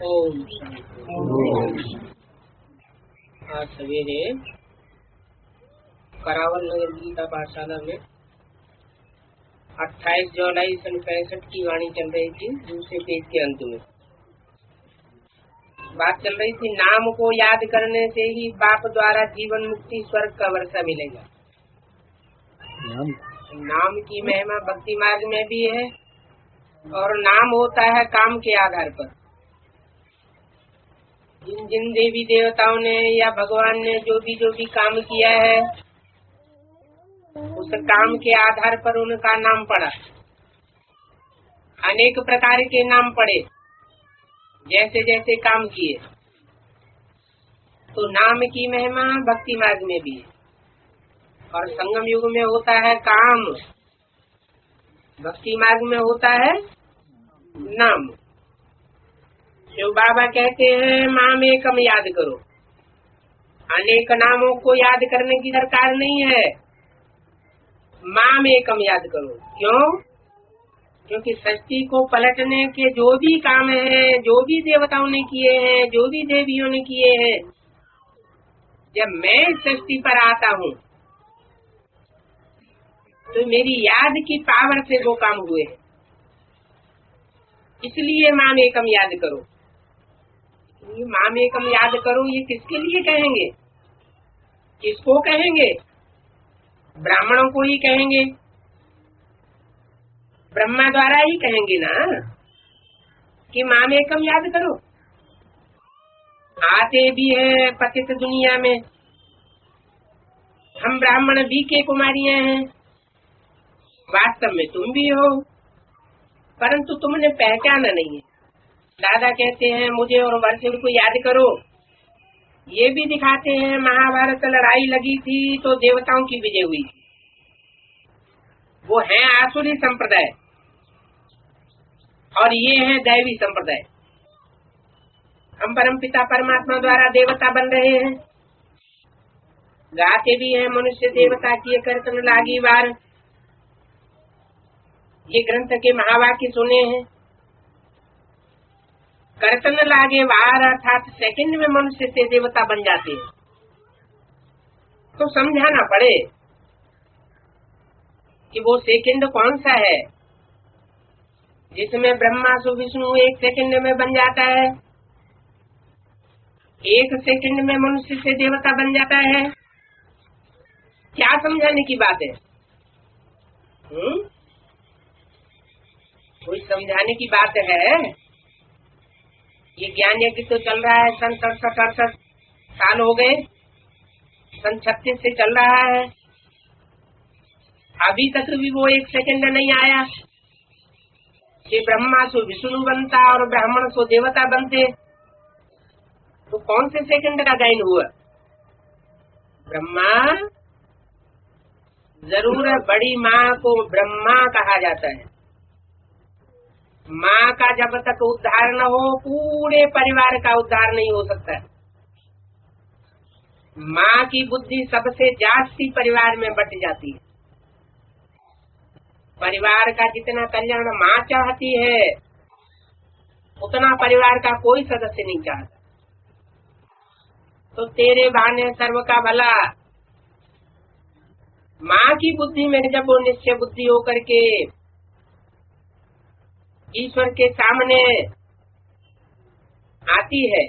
ओम शांति। आज सवेरे करावल नगर गीता पाठशाला में 28 जुलाई 1965 की वाणी चल रही थी। दूसरे पेज के अंत में बात चल रही थी, नाम को याद करने से ही बाप द्वारा जीवन मुक्ति स्वर्ग का वर्षा मिलेगा। नाम की महिमा भक्ति मार्ग में भी है और नाम होता है काम के आधार पर। जिन जिन देवी देवताओं ने या भगवान ने जो भी काम किया है, उस काम के आधार पर उनका नाम पड़ा। अनेक प्रकार के नाम पड़े, जैसे जैसे काम किए। तो नाम की महिमा भक्ति मार्ग में भी है और संगम युग में होता है काम, भक्ति मार्ग में होता है नाम। शिव बाबा कहते हैं माम एकम याद करो। अनेक नामों को याद करने की दरकार नहीं है, माम एकम याद करो। क्यों? क्योंकि सृष्टि को पलटने के जो भी काम हैं, जो भी देवताओं ने किए हैं, जो भी देवियों ने किए हैं, जब मैं सृष्टि पर आता हूँ तो मेरी याद की पावर से वो काम हुए। इसलिए माम एकम याद करो। माम एकम याद करो, ये किसके लिए कहेंगे? किसको कहेंगे? ब्राह्मणों को ही कहेंगे, ब्रह्मा द्वारा ही कहेंगे ना कि माम एकम याद करो। आते भी है पतित दुनिया में, हम ब्राह्मण भी के कुमारियां हैं, वास्तव में तुम भी हो, परंतु तुमने पहचाना नहीं है। दादा कहते हैं मुझे और वर्षुल को याद करो। ये भी दिखाते हैं महाभारत लड़ाई लगी थी तो देवताओं की विजय हुई। वो है आसुरी संप्रदाय और ये है दैवी संप्रदाय। हम परमपिता परमात्मा द्वारा देवता बन रहे हैं, गाते भी हैं मनुष्य देवता की कीर्तन लागी बार। ये ग्रंथ के महावाक्य सुने हैं, कीर्तन लागे वार, अर्थात सेकंड में मनुष्य से देवता बन जाते हैं। तो समझाना पड़े कि वो सेकंड कौन सा है जिसमें ब्रह्मा सु विष्णु एक सेकंड में बन जाता है, एक सेकंड में मनुष्य से देवता बन जाता है। क्या समझाने की बात है? कोई समझाने की बात है? ये ज्ञान यज्ञ तो चल रहा है, सन 67-68 साल हो गए, सन 36 से चल रहा है। अभी तक भी वो एक सेकंड नहीं आया कि ब्रह्मा सो विष्णु बनता और ब्राह्मण सो देवता बनते। तो कौन से सेकंड का गायन हुआ? ब्रह्मा, जरूर बड़ी माँ को ब्रह्मा कहा जाता है। माँ का जब तक उद्धार न हो, पूरे परिवार का उद्धार नहीं हो सकता। माँ की बुद्धि सबसे जास्ती परिवार में बट जाती है। परिवार का जितना कल्याण माँ चाहती है, उतना परिवार का कोई सदस्य नहीं चाहता। तो तेरे बहाने सर्व का भला। माँ की बुद्धि में जब वो निश्चय बुद्धि होकर के ईश्वर के सामने आती है,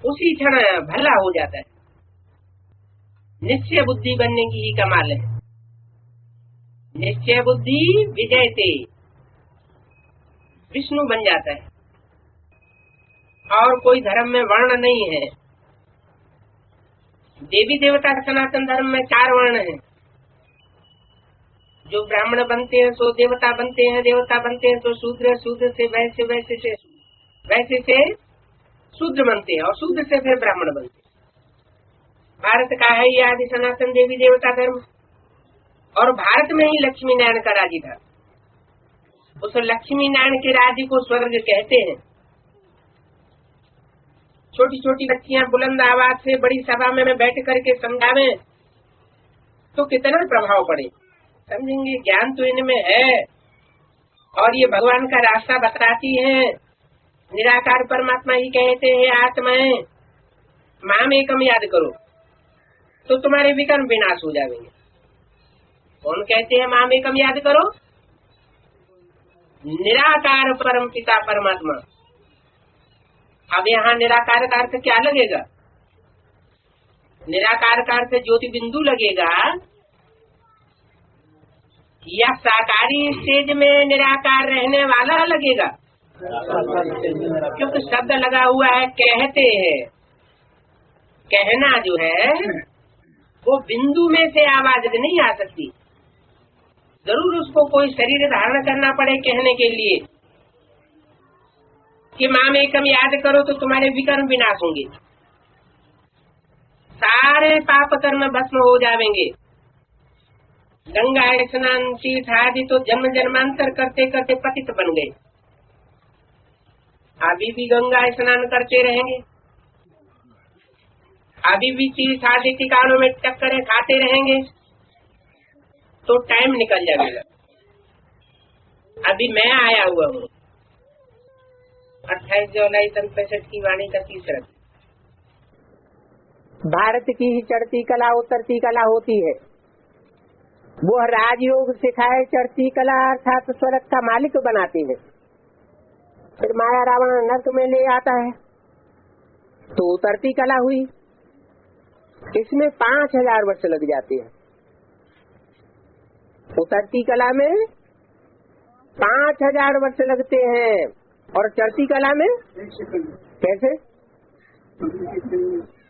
उसी क्षण भला हो जाता है। निश्चय बुद्धि बनने की ही कमाल है। निश्चय बुद्धि विजयते, विष्णु बन जाता है। और कोई धर्म में वर्ण नहीं है। देवी देवता सनातन धर्म में 4 वर्ण हैं। जो ब्राह्मण बनते हैं सो देवता बनते हैं, देवता बनते हैं तो शूद्र, शूद्र से वैश्य, वैश्य से वैश्य से शूद्र बनते हैं और शूद्र से फिर ब्राह्मण बनते हैं। भारत का है ये आदि सनातन देवी देवता धर्म। और भारत में ही लक्ष्मी नारायण का राज्य था। उस लक्ष्मी नारायण के राज्य को स्वर्ग कहते हैं। छोटी छोटी बच्चियां बुलंद आवाज से बड़ी सभा में बैठ करके समझावे तो कितना प्रभाव पड़े। समझेंगे, ज्ञान तो इनमें है और ये भगवान का रास्ता बताती हैं। निराकार परमात्मा ही कहते हैं आत्माएं माम एकम याद करो तो तुम्हारे विकर्म विनाश हो जाएंगे। कौन कहते हैं माम एकम याद करो? निराकार परम पिता परमात्मा। अब यहाँ निराकार का अर्थ क्या लगेगा? निराकार का अर्थ ज्योति बिंदु लगेगा या साकारी स्टेज में निराकार रहने वाला लगेगा? क्योंकि शब्द लगा हुआ है कहते हैं। कहना जो है वो बिंदु में से आवाज नहीं आ सकती, जरूर उसको कोई शरीर धारण करना पड़े कहने के लिए कि माम एकम याद करो तो तुम्हारे विकर्म विनाश होंगे, सारे पाप कर्म भस्म हो जाएंगे। गंगा स्नान तीर्थ आदि तो जन्म जन्मांतर करते करते पतित बन गए, अभी भी गंगा स्नान करते रहेंगे, अभी भी तीर्थ आदि ठिकानों में टक्करें खाते रहेंगे तो टाइम निकल जाएगा। अभी मैं आया हुआ हूँ 28 जुलाई 1965 की वाणी का तीसरा। भारत की ही चढ़ती कला उतरती कला होती है। वो राजयोग सिखाए चढ़ती कला अर्थात स्वर्ग का मालिक बनाते हैं। फिर माया रावण नर्क में ले आता है तो उतरती कला हुई। इसमें 5000 वर्ष लग जाते हैं। उतरती कला में 5000 वर्ष लगते हैं और चढ़ती कला में कैसे?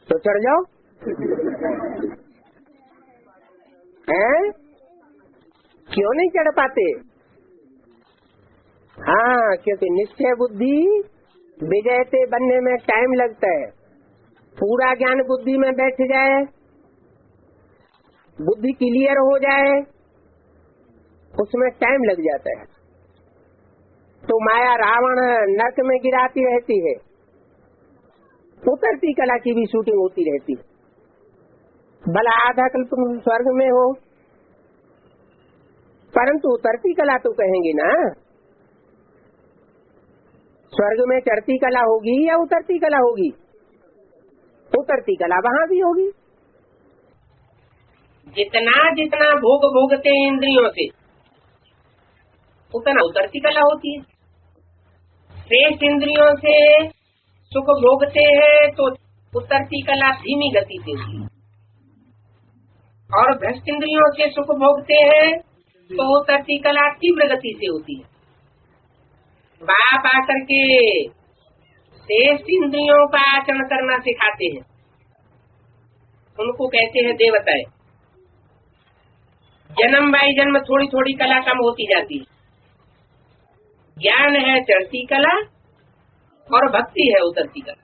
तो चढ़ जाओ हैं? क्यों नहीं चढ़ पाते? हाँ, क्योंकि निश्चय बुद्धि विजयते बनने में टाइम लगता है। पूरा ज्ञान बुद्धि में बैठ जाए, बुद्धि क्लियर हो जाए, उसमें टाइम लग जाता है। तो माया रावण नरक में गिराती रहती है, उतरती कला की भी शूटिंग होती रहती है। भला आधा कल तुम स्वर्ग में हो, परंतु उतरती कला तो कहेंगे ना। स्वर्ग में चढ़ती कला होगी या उतरती कला होगी? उतरती कला वहाँ भी होगी। जितना जितना भोग भोगते हैं इंद्रियों से उतना उतरती कला होती है। शेष इंद्रियों से सुख भोगते हैं तो उतरती कला धीमी गति से होती है, और भ्रष्ट इंद्रियों से सुख भोगते हैं तो उतरती कला तीव्र गति से होती है। बाप आकर के शेष इंद्रियों का आचरण करना सिखाते हैं, उनको कहते हैं देवताएं। जन्म बाई जन्म थोड़ी थोड़ी कला कम होती जाती है। ज्ञान है चढ़ती कला और भक्ति है उतरती कला।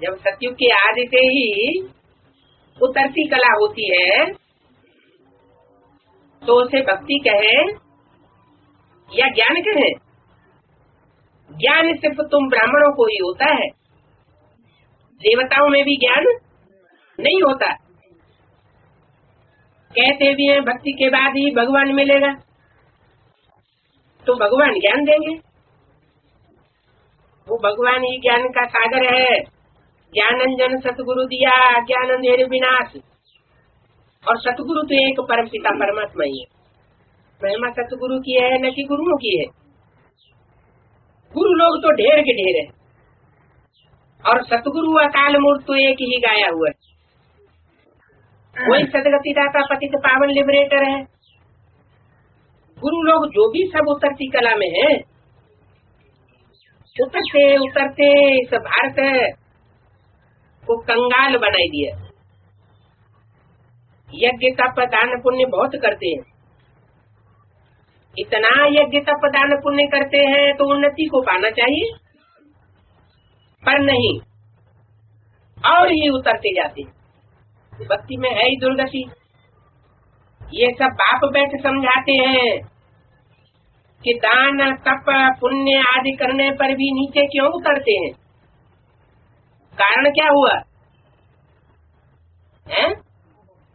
जब सतयुग के आदि से ही उतरती कला होती है तो उसे भक्ति कहे या ज्ञान कहे? ज्ञान सिर्फ तुम ब्राह्मणों को ही होता है, देवताओं में भी ज्ञान नहीं होता। कहते भी हैं भक्ति के बाद ही भगवान मिलेगा, तो भगवान ज्ञान देंगे। वो भगवान ही ज्ञान का सागर है। ज्ञानंजन सतगुरु दिया ज्ञान अंधेरे विनाश। और सतगुरु तो एक परम पिता परमात्मा ही है। महिमा सतगुरु की है न कि गुरुओं की है। गुरु लोग तो ढेर के ढेर है और सतगुरु अकाल मूर्त तो एक ही गाया हुआ है। वही सदगति दाता पतित पावन लिबरेटर है। गुरु लोग जो भी सब उतरती कला में है, उतरते उतरते इस भारत को कंगाल बनाई दिया। यज्ञ तप दान पुण्य बहुत करते हैं, इतना यज्ञ तप दान पुण्य करते हैं तो उन्नति को पाना चाहिए, पर नहीं, और ही उतरते जाते हैं। भक्ति में है ही दुर्गति। ये सब बाप बैठ समझाते हैं कि दान तप पुण्य आदि करने पर भी नीचे क्यों उतरते हैं। कारण क्या हुआ है?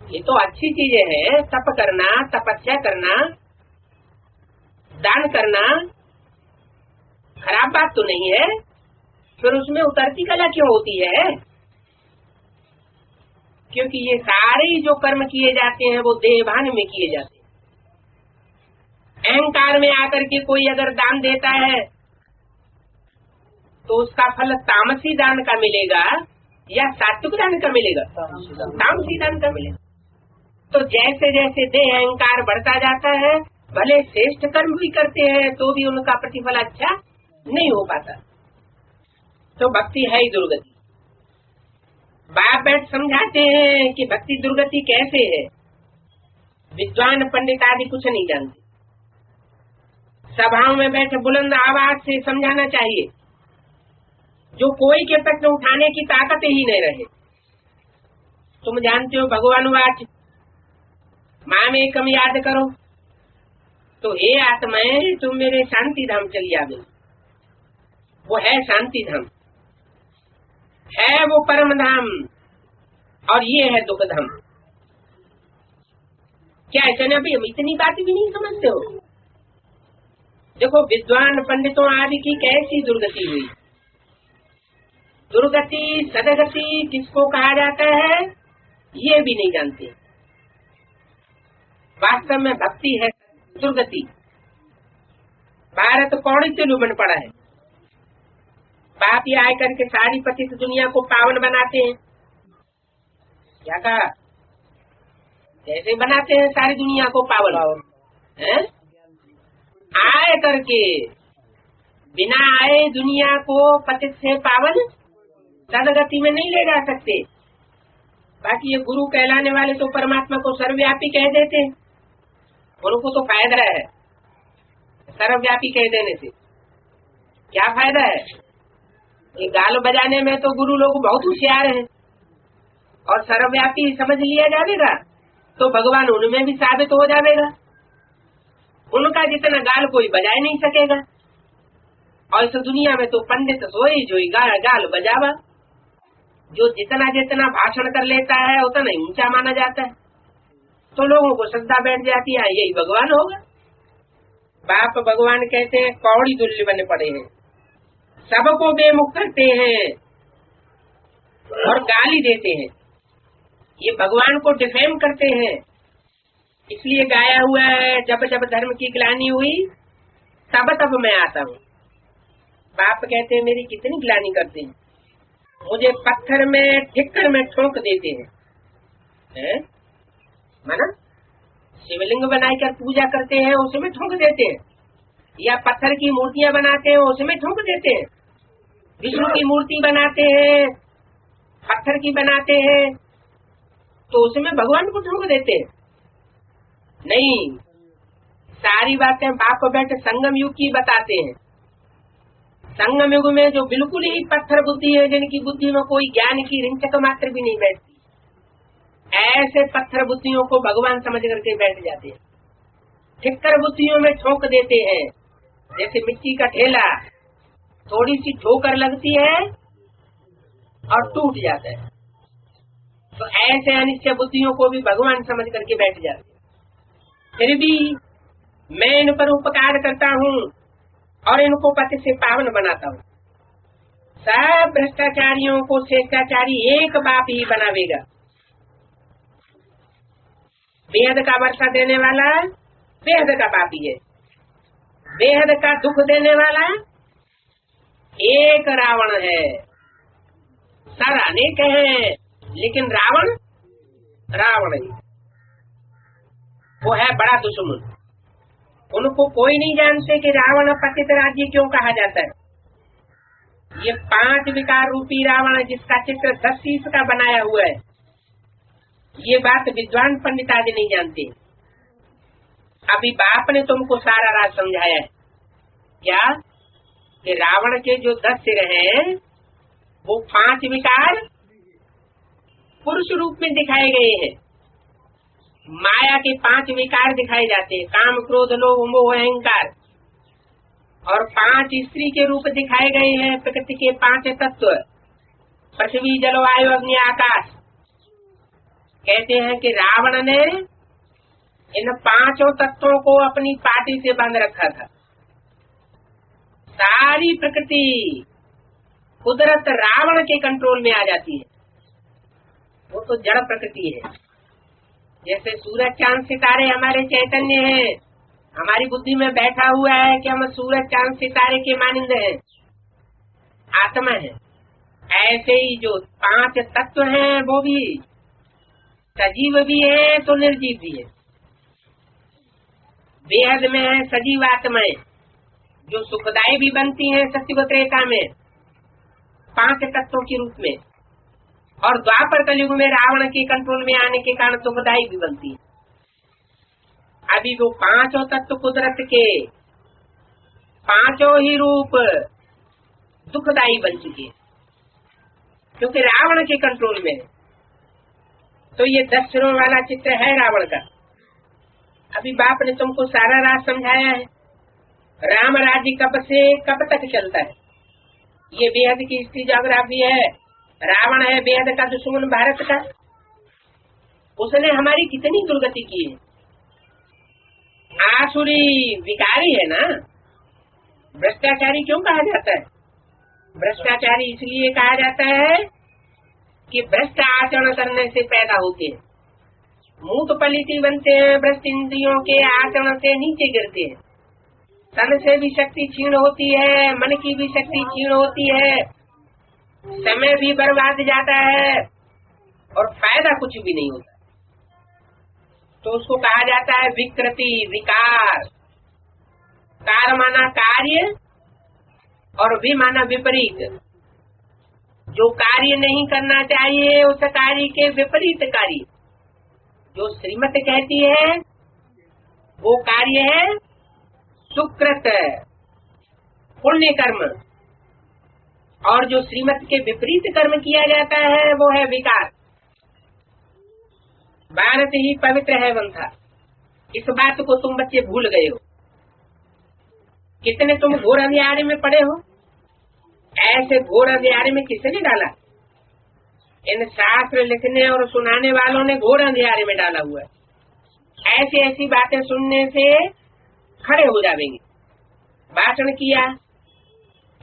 ये तो अच्छी चीजें है, तप करना, तपस्या करना, दान करना, खराब बात तो नहीं है, फिर उसमें उतरती कला क्यों होती है? क्योंकि ये सारे जो कर्म किए जाते हैं वो देहभान में किए जाते हैं। अहंकार में आकर के कोई अगर दान देता है तो उसका फल तामसी दान का मिलेगा या सात्विक दान का मिलेगा? तामसी दान का मिलेगा। तो जैसे जैसे देह अहंकार बढ़ता जाता है, भले श्रेष्ठ कर्म भी करते हैं तो भी उनका प्रतिफल अच्छा नहीं हो पाता। तो भक्ति है ही दुर्गति। बाप बैठ समझाते हैं कि भक्ति दुर्गति कैसे है। विद्वान पंडित आदि कुछ नहीं जानते। सभाओं में बैठे बुलंद आवाज से समझाना चाहिए, जो कोई के प्रश्न उठाने की ताकत ही नहीं रहे। तुम जानते हो भगवान वाच माम एकम याद करो, तो हे आत्माएं तुम मेरे शांति धाम चली आवे। वो है शांति धाम, है वो परम धाम, और ये है दुख धाम। क्या ऐसा अभी हम इतनी बात भी नहीं समझते हो? देखो विद्वान पंडितों आदि की कैसी दुर्गति हुई। दुर्गति सदगति किसको कहा जाता है ये भी नहीं जानते। वास्तव में भक्ति है दुर्गति। भारत कौड़ी से डूबन पड़ा है। बाप ये आय करके सारी पतित दुनिया को पावन बनाते हैं। क्या कहा? कैसे बनाते हैं सारी दुनिया को पावन? आय करके बिना आए दुनिया को पतित से पावन सदगति में नहीं ले जा सकते। बाकी ये गुरु कहलाने वाले तो परमात्मा को सर्वव्यापी कह देते हैं, उनको तो फायदा है सर्वव्यापी कह देने से। क्या फायदा है? ये गाल बजाने में तो गुरु लोग बहुत होशियार हैं, और सर्वव्यापी समझ लिया जाएगा तो भगवान उनमें भी साबित हो जाएगा। उनका जितना गाल कोई बजा नहीं सकेगा। और इस दुनिया में तो पंडित सोई जोई गाल बजावा, जो जितना जितना भाषण कर लेता है उतना ही ऊंचा माना जाता है। तो लोगों को श्रद्धा बैठ जाती है यही भगवान होगा। बाप भगवान कहते हैं कौड़ी दुल्ले बने पड़े हैं, सबको बेमुख करते हैं और गाली देते हैं। ये भगवान को डिफेम करते हैं। इसलिए गाया हुआ है जब जब धर्म की ग्लानि हुई तब तब मैं आता हूँ। बाप कहते हैं मेरी कितनी ग्लानि करते हैं, मुझे पत्थर में ठिक्कर में ठोक देते हैं। माना शिवलिंग बनाकर पूजा करते हैं उसमें ठोक देते हैं, या पत्थर की मूर्तियां बनाते हैं उसमें ठोक देते हैं। विष्णु की मूर्ति बनाते हैं, पत्थर की बनाते हैं, तो उसमें भगवान को ठोक देते हैं। नहीं, सारी बातें बाप बैठे संगम युग की बताते हैं। संगम युग में जो बिल्कुल ही पत्थर बुद्धि है, जिनकी बुद्धि में कोई ज्ञान की रिंचक मात्र भी नहीं बैठती, ऐसे पत्थर बुद्धियों को भगवान समझ करके बैठ जाते हैं। ठिक्कर बुद्धियों में ठोक देते हैं। जैसे मिट्टी का ढेला थोड़ी सी ठोकर लगती है और टूट जाता है, तो ऐसे अनिश्चय बुद्धियों को भी भगवान समझ करके बैठ जाते हैं। फिर भी मैं इन पर उपकार करता हूँ और इनको पति से पावन बनाता हूँ। सब भ्रष्टाचारियों को श्रेष्ठाचारी एक बाप ही बनावेगा। बेहद का वर्षा देने वाला बेहद का पापी है, बेहद का दुख देने वाला एक रावण है। सर अनेक है लेकिन रावण ही वो है बड़ा दुश्मन। उनको कोई नहीं जानते कि रावण पतित राज्य क्यों कहा जाता है। ये 5 विकार रूपी रावण जिसका चित्र 10 शीश का बनाया हुआ है, ये बात विद्वान पंडित आदि नहीं जानते। अभी बाप ने तुमको सारा राज समझाया है। क्या कि रावण के जो 10 सिर हैं वो 5 विकार पुरुष रूप में दिखाए गए हैं। माया के 5 विकार दिखाए जाते हैं, काम क्रोध लोभ मोह अहंकार, और 5 स्त्री के रूप दिखाए गए हैं। प्रकृति के 5 तत्व, पृथ्वी जल वायु अग्नि आकाश। कहते हैं कि रावण ने इन 5 तत्वों को अपनी पाटी से बांध रखा था। सारी सारी प्रकृति कुदरत रावण के कंट्रोल में आ जाती है। वो तो जड़ प्रकृति है। जैसे सूरज चांद सितारे हमारे चैतन्य हैं, हमारी बुद्धि में बैठा हुआ है कि हम सूरज चांद सितारे के मानिंद हैं, आत्मा है। ऐसे ही जो 5 तत्व हैं वो भी सजीव भी है तो निर्जीव भी है। बेहद में है सजीव आत्माएं जो सुखदायी भी बनती हैं सत्युग त्रेता में 5 तत्वों के रूप में, और द्वापर कलयुग में रावण के कंट्रोल में आने के कारण दुखदायी भी बनती है। अभी वो 5 तत्व कुदरत के 5 ही रूप दुखदायी बन चुके हैं क्योंकि रावण के कंट्रोल में है। तो ये 10 सिरों वाला चित्र है रावण का। अभी बाप ने तुमको सारा राज समझाया है। राम राज्य कब से कब तक चलता है, ये बेहद की हिस्ट्री ज्योग्राफी है। रावण है बेहद का दुश्मन भारत का, उसने हमारी कितनी दुर्गति की है। आसुरी विकारी है ना। भ्रष्टाचारी क्यों कहा जाता है? भ्रष्टाचारी इसलिए कहा जाता है कि भ्रष्ट आचरण करने से पैदा होते हैं, मूत पलिती बनते हैं, भ्रष्ट इंद्रियों के आचरण से नीचे गिरते हैं, तन से भी शक्ति क्षीण होती है, मन की भी शक्ति क्षीण होती है, समय भी बर्बाद जाता है और फायदा कुछ भी नहीं होता। तो उसको कहा जाता है विकृति, विकार। कार माना कार्य और भी माना विपरीत। जो कार्य नहीं करना चाहिए उस कार्य के विपरीत कार्य, जो श्रीमत कहती है वो कार्य है सुकृत पुण्य कर्म, और जो श्रीमत के विपरीत कर्म किया जाता है वो है विकार। भारत ही पवित्र है वंथा, इस बात को तुम बच्चे भूल गए हो। कितने तुम घोर अंधियारे में पड़े हो। ऐसे घोर अंधियारे में किसने डाला? इन शास्त्र लिखने और सुनाने वालों ने घोर अंधियारे में डाला हुआ है। ऐसी ऐसी बातें सुनने से खड़े हो जाएंगे। भाषण किया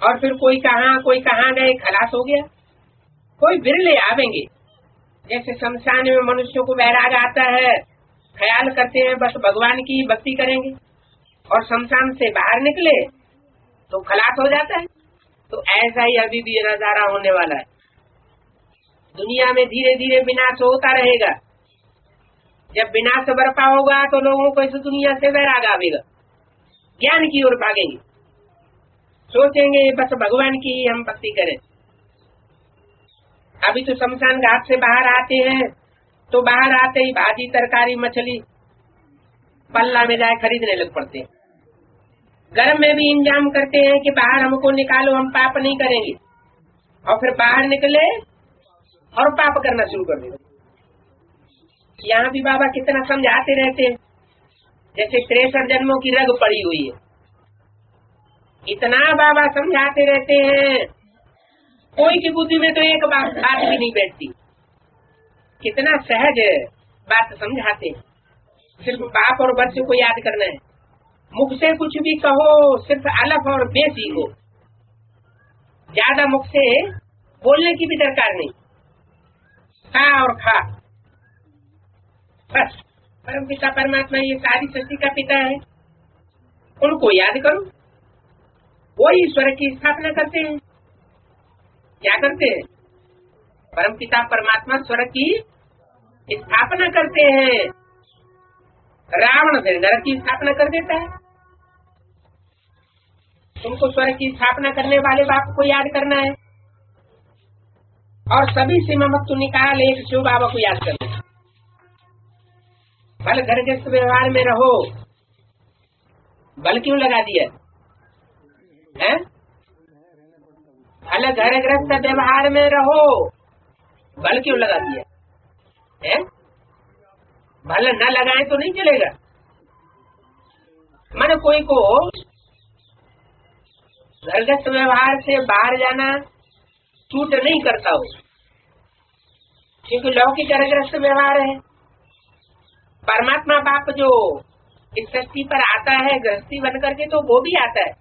और फिर कोई कहाँ गए, खलास हो गया। कोई बिरले आवेंगे। जैसे शमशान में मनुष्यों को वैराग आता है, ख्याल करते हैं बस भगवान की भक्ति करेंगे, और शमशान से बाहर निकले तो खलास हो जाता है। तो ऐसा ही अभी भी नजारा होने वाला है। दुनिया में धीरे धीरे विनाश होता रहेगा। जब विनाश बरपा होगा तो लोगों को इस दुनिया से वैराग आवेगा, ज्ञान की ओर भागेंगे, सोचेंगे बस भगवान की हम भक्ति करें। अभी तो शमशान घाट से बाहर आते हैं तो बाहर आते ही भाजी तरकारी मछली पल्ला में जाए खरीदने लग पड़ते हैं। घर में भी इंतजाम करते हैं कि बाहर हमको निकालो, हम पाप नहीं करेंगे, और फिर बाहर निकले और पाप करना शुरू कर देते। यहाँ भी बाबा कितना समझाते रहते हैं, जैसे 63 जन्मों की रग पड़ी हुई है। इतना बाबा समझाते रहते हैं, कोई की बुद्धि में तो एक बात भी नहीं बैठती। कितना सहज बात समझाते हैं। सिर्फ बाप और बच्चे को याद करना है। मुख से कुछ भी कहो, सिर्फ अलफ और बेसी हो, ज्यादा मुख से बोलने की भी दरकार नहीं। खा और खा, बस। परम पिता परमात्मा ये सारी सृष्टि का पिता है, उनको याद करो। वो ईश्वर की स्थापना करते हैं। क्या करते हैं? परम पिता परमात्मा स्वर्ग की स्थापना करते हैं। रावण फिर नरक की स्थापना कर देता है। तुमको स्वर्ग की स्थापना करने वाले बाप को याद करना है, और सभी से ममत्व निकाल एक शिव बाबा को याद करना है। बल घर गृहस्थ व्यवहार में रहो। बल क्यों लगा दिया है? बल घर गृहस्थ व्यवहार में रहो, बल क्यों लगा दिया है? भल न लगाए तो नहीं चलेगा। मन कोई को घरगृहस्थ व्यवहार से बाहर जाना छूट नहीं करता हो, क्योंकि लौकिक घरगृहस्थ व्यवहार है। परमात्मा बाप जो इस सृष्टि पर आता है गृहस्थी बन करके, तो वो भी आता है,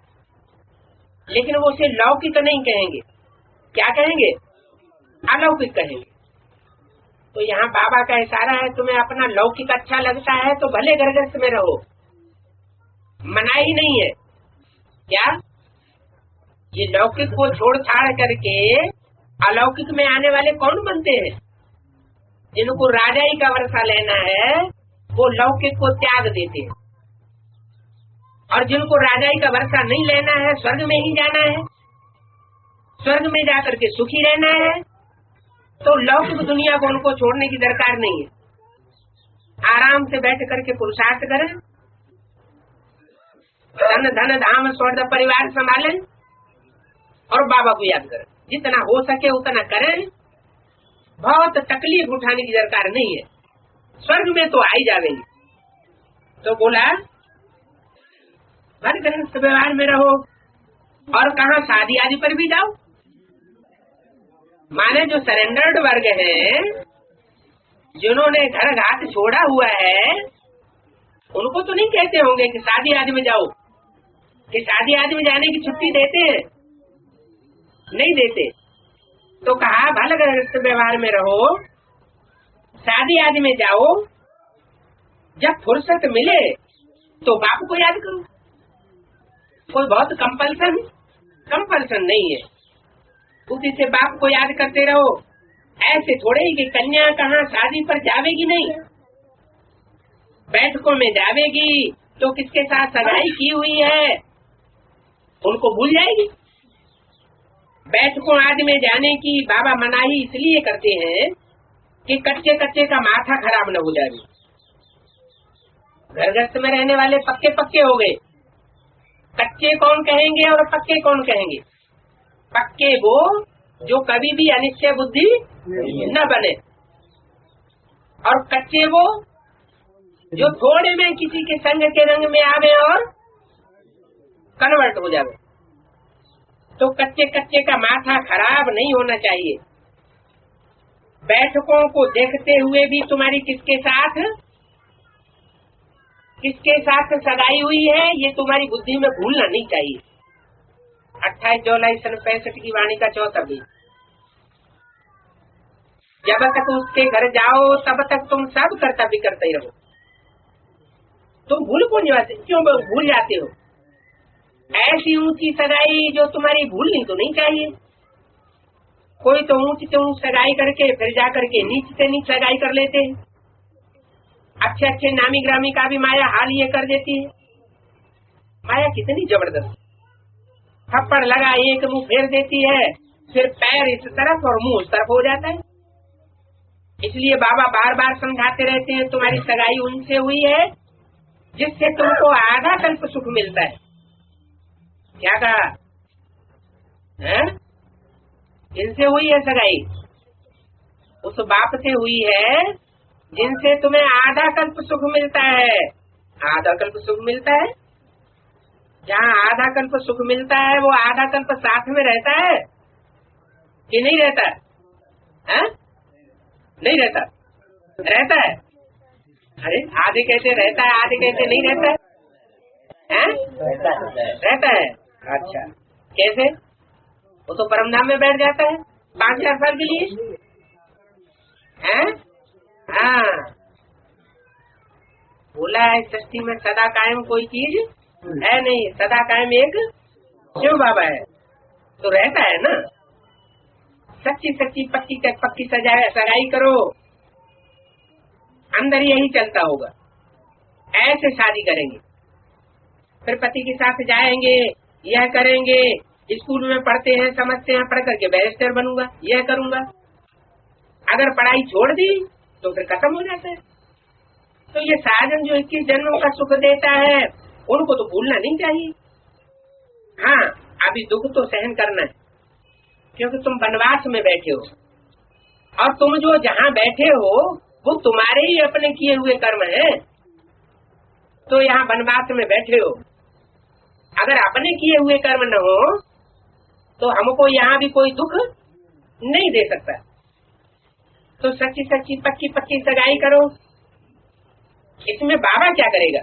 लेकिन वो उसे लौकिक नहीं कहेंगे, क्या कहेंगे? अलौकिक कहेंगे। तो यहाँ बाबा का इशारा है, तुम्हें अपना लौकिक अच्छा लगता है तो भले गृहस्थ में रहो, मना ही नहीं है। क्या ये लौकिक को छोड़ छाड़ करके अलौकिक में आने वाले कौन बनते हैं? जिनको राजाई का वर्षा लेना है वो लौकिक को त्याग देते हैं, और जिनको राजाई का वर्षा नहीं लेना है, स्वर्ग में ही जाना है, स्वर्ग में जाकर के सुखी रहना है, तो लौकिक दुनिया को उनको छोड़ने की दरकार नहीं है। आराम से बैठ करके पुरुषार्थ करें, धन धन धाम स्वर्ग परिवार संभालें और बाबा को याद करें। जितना हो सके उतना करें, बहुत तकलीफ उठाने की दरकार नहीं है, स्वर्ग में तो आ ही जाएंगे। तो बोला घर गृहस्थ व्यवहार में रहो, और कहा शादी आदि पर भी जाओ। माने जो सरेंडर्ड वर्ग है, जिन्होंने घर घाट छोड़ा हुआ है, उनको तो नहीं कहते होंगे कि शादी आदि में जाओ, कि शादी आदि में जाने की छुट्टी देते हैं? नहीं देते। तो कहा भले गृहस्थ व्यवहार में रहो, शादी आदि में जाओ, जब फुर्सत मिले तो बाप को याद करो। कोई बहुत कंपल्सन नहीं है, उसी से बाप को याद करते रहो। ऐसे थोड़े ही कि कन्या कहाँ शादी पर जावेगी नहीं, बैठकों में जावेगी तो किसके साथ सगाई की हुई है उनको भूल जाएगी। बैठकों आदि में जाने की बाबा मनाही इसलिए करते हैं कि कच्चे कच्चे का माथा खराब न हो जाए। घरगृहस्थ में रहने वाले पक्के पक्के हो गए, कच्चे कौन कहेंगे और पक्के कौन कहेंगे? पक्के वो जो कभी भी अनिश्चय बुद्धि न बने, और कच्चे वो जो थोड़े में किसी के संग के रंग में आवे और कन्वर्ट हो जावे। तो कच्चे कच्चे का माथा खराब नहीं होना चाहिए। बैठकों को देखते हुए भी तुम्हारी किसके साथ सगाई हुई है ये तुम्हारी बुद्धि में भूलना नहीं चाहिए। 28 जुलाई सन 65 की वाणी का चौथा भी, जब तक उसके घर जाओ तब तक तुम सब कर्तव्य करते रहो। तुम क्यों भूल जाते हो? ऐसी ऊंची सगाई जो तुम्हारी भूलनी तो नहीं चाहिए। कोई तो ऊंच से ऊंच सगाई करके फिर जाकर के नीच से नीच सगाई कर लेते हैं। अच्छे अच्छे नामी ग्रामी का भी माया हाल ये कर देती है। माया कितनी जबरदस्त, थप्पड़ लगा एक मुंह फेर देती है, फिर पैर इस तरफ और मुंह उस तरफ हो जाता है। इसलिए बाबा बार बार समझाते रहते हैं तुम्हारी सगाई उनसे हुई है जिससे तुमको आधा कल्प सुख मिलता है। क्या कहा है? इनसे हुई है सगाई, उस बाप से हुई है जिनसे तुम्हें आधा कल्प सुख मिलता है। आधा कल्प सुख मिलता है, जहाँ आधा कल्प सुख मिलता है वो आधा कल्प साथ में रहता है कि नहीं रहता है? नहीं रहता, रहता है। अरे आधे कैसे रहता है, आधे कैसे नहीं रहता है? रहता है। अच्छा, कैसे? वो तो परमधाम में बैठ जाता है 5-4 साल के लिए, हैं? हाँ, बोला है सृष्टि में सदा कायम कोई चीज है नहीं, सदा कायम एक शिव बाबा है। तो रहता है ना। सच्ची सच्ची पक्की सगाई करो, अंदर यही चलता होगा। ऐसे शादी करेंगे, फिर पति के साथ जाएंगे, यह करेंगे, स्कूल में पढ़ते हैं समझते हैं, पढ़ करके बैरिस्टर बनूंगा, यह करूंगा। अगर पढ़ाई छोड़ दी तो फिर खत्म हो जाता है। तो ये साधन जो 21 जन्मों का सुख देता है उनको तो भूलना नहीं चाहिए। हाँ, अभी दुख तो सहन करना है, क्योंकि तुम वनवास में बैठे हो, और तुम जो जहाँ बैठे हो वो तुम्हारे ही अपने किए हुए कर्म है। तो यहाँ वनवास में बैठे हो, अगर अपने किए हुए कर्म न हो तो हमको यहाँ भी कोई दुख नहीं दे सकता। तो सच्ची सच्ची पक्की सगाई करो। इसमें बाबा क्या करेगा?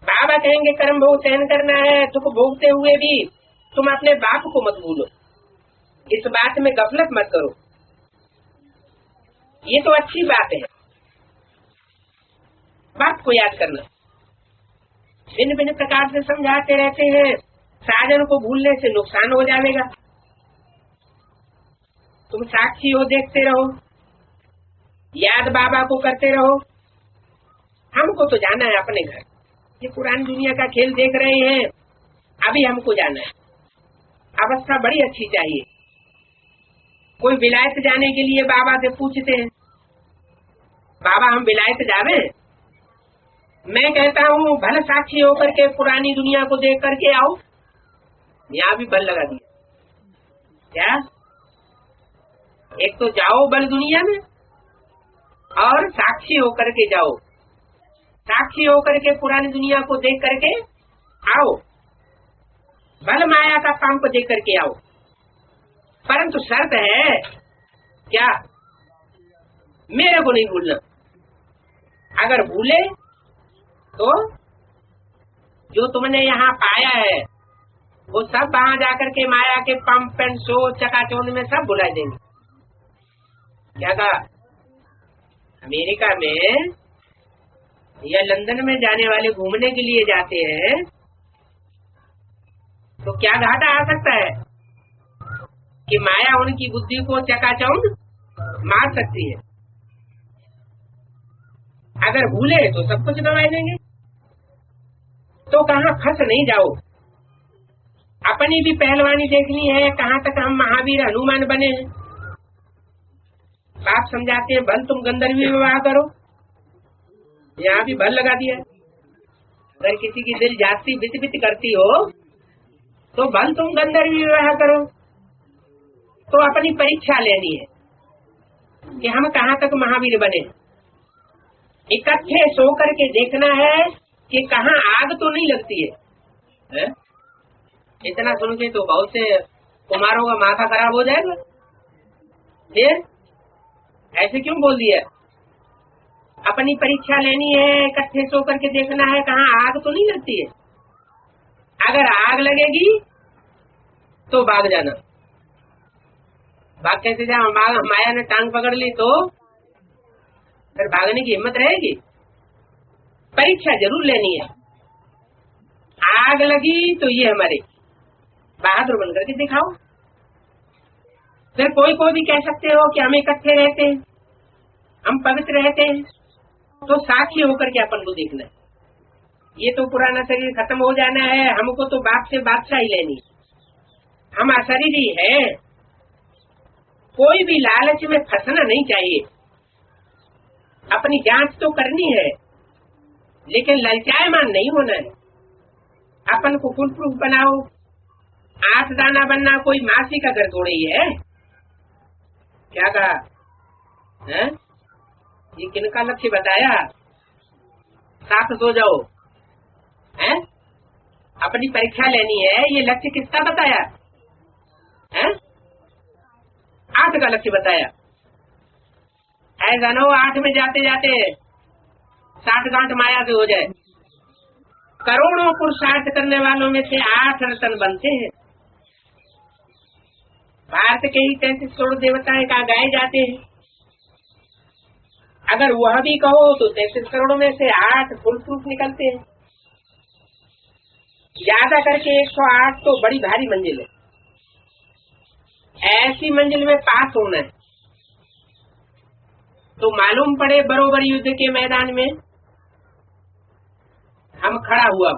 बाबा कहेंगे कर्म भोग सहन करना है, दुख भोगते हुए भी तुम अपने बाप को मत भूलो, इस बात में गफलत मत करो। ये तो अच्छी बात है, बाप को याद करना। भिन्न भिन्न प्रकार से समझाते रहते हैं, साधन को भूलने से नुकसान हो जाएगा। तुम साक्षी हो, देखते रहो, याद बाबा को करते रहो। हमको तो जाना है अपने घर, ये पुरानी दुनिया का खेल देख रहे हैं, अभी हमको जाना है। अवस्था बड़ी अच्छी चाहिए। कोई विलायत जाने के लिए बाबा से पूछते हैं, बाबा हम विलायत जावे? मैं कहता हूँ भले साक्षी होकर के पुरानी दुनिया को देख करके आओ। यहाँ भी बल लगा दिया क्या? एक तो जाओ बल दुनिया में, और साक्षी होकर के जाओ। साक्षी होकर के पुरानी दुनिया को देख करके आओ, बल माया का काम को देख करके आओ। परंतु शर्त है क्या? मेरे को नहीं भूलना। अगर भूले तो जो तुमने यहाँ पाया है वो सब वहां जाकर के माया के पंप एंड शो चकाचौंध में सब भुला देंगे। क्या कहा? अमेरिका में या लंदन में जाने वाले घूमने के लिए जाते हैं तो क्या घाटा आ सकता है कि माया उनकी बुद्धि को चकाचौंध मार सकती है। अगर भूले तो सब कुछ दबा देंगे। तो कहाँ फंस नहीं जाओ। अपनी भी पहलवानी देखनी है, कहाँ तक हम महावीर हनुमान बने हैं। बाप समझाते हैं बल तुम गंधर्वी विवाह करो, यहाँ भी बल लगा दिया। अगर किसी की दिल जाती बित बित करती हो तो बल तुम गंधर्वी विवाह करो। तो अपनी परीक्षा लेनी है कि हम कहाँ तक महावीर बने। इकट्ठे सो करके देखना है कि कहाँ आग तो नहीं लगती है? इतना सुन के तो बहुत से कुमारों का माथा खराब हो जाएगा। फिर ऐसे क्यों बोल दिया? अपनी परीक्षा लेनी है, इकट्ठे सो करके देखना है कहाँ आग तो नहीं लगती है। अगर आग लगेगी तो भाग जाना। भाग कैसे जाओ? माया ने टांग पकड़ ली तो फिर भागने की हिम्मत रहेगी? परीक्षा जरूर लेनी है। आग लगी तो ये हमारे बहादुर बन करके दिखाओ। फिर कोई भी कह सकते हो कि हम इकट्ठे रहते हैं, हम पवित्र रहते हैं, तो साक्षी होकर के अपन को देखना है। ये तो पुराना शरीर खत्म हो जाना है, हमको तो बाप से बादशाही लेनी। हम अशरीरी है। कोई भी लालच में फंसना नहीं चाहिए। अपनी जांच तो करनी है, लेकिन ललचायमान नहीं होना है। अपन को फुल प्रूफ बनाओ। 8 दाना बनना कोई मासी का घर थोड़ा ही है। क्या कहा है? ये किनका लक्ष्य बताया? साथ सो जाओ है? अपनी परीक्षा लेनी है, ये लक्ष्य किसका बताया है? 8 का लक्ष्य बताया। ऐसा न हो 8 में जाते जाते 60 गांठ माया से हो जाए। करोड़ों पुरुषार्थ करने वालों में से 8 रतन बनते हैं। भारत के ही 33 करोड़ देवताएं कहा गाए जाते हैं। अगर वह भी कहो तो 33 करोड़ में से 8 फुल प्रूफ निकलते हैं। ज्यादा करके 108 तो बड़ी भारी मंजिल है। ऐसी मंजिल में पास होना है तो मालूम पड़े बरोबर युद्ध के मैदान में हम खड़ा हुआ।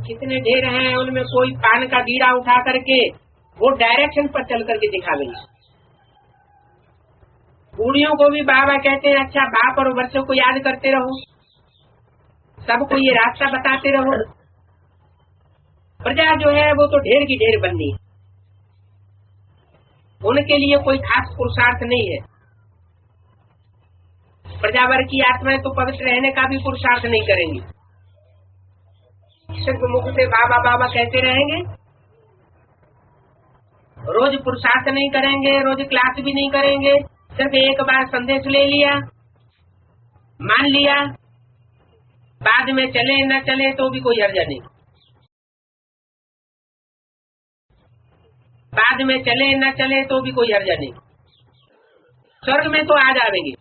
कितने ढेर हैं, उनमें कोई पान का बीड़ा उठा करके वो डायरेक्शन पर चल करके दिखावेंगे। बूढ़ियों को भी बाबा कहते हैं अच्छा बाप और बच्चों को याद करते रहो, सबको ये रास्ता बताते रहो। प्रजा जो है वो तो ढेर की ढेर बननी है, उनके लिए कोई खास पुरुषार्थ नहीं है। प्रजावर की आत्माएं तो पवित्र रहने का भी पुरुषार्थ नहीं करेंगी, सिर्फ मुख से बाबा बाबा कहते रहेंगे। रोज पुरुषार्थ नहीं करेंगे, रोज क्लास भी नहीं करेंगे, सिर्फ एक बार संदेश ले लिया, मान लिया, बाद में चले न चले तो भी कोई हर्जा नहीं, बाद में चले न चले तो भी कोई हर्जा नहीं। स्वर्ग में तो आ जाएंगे,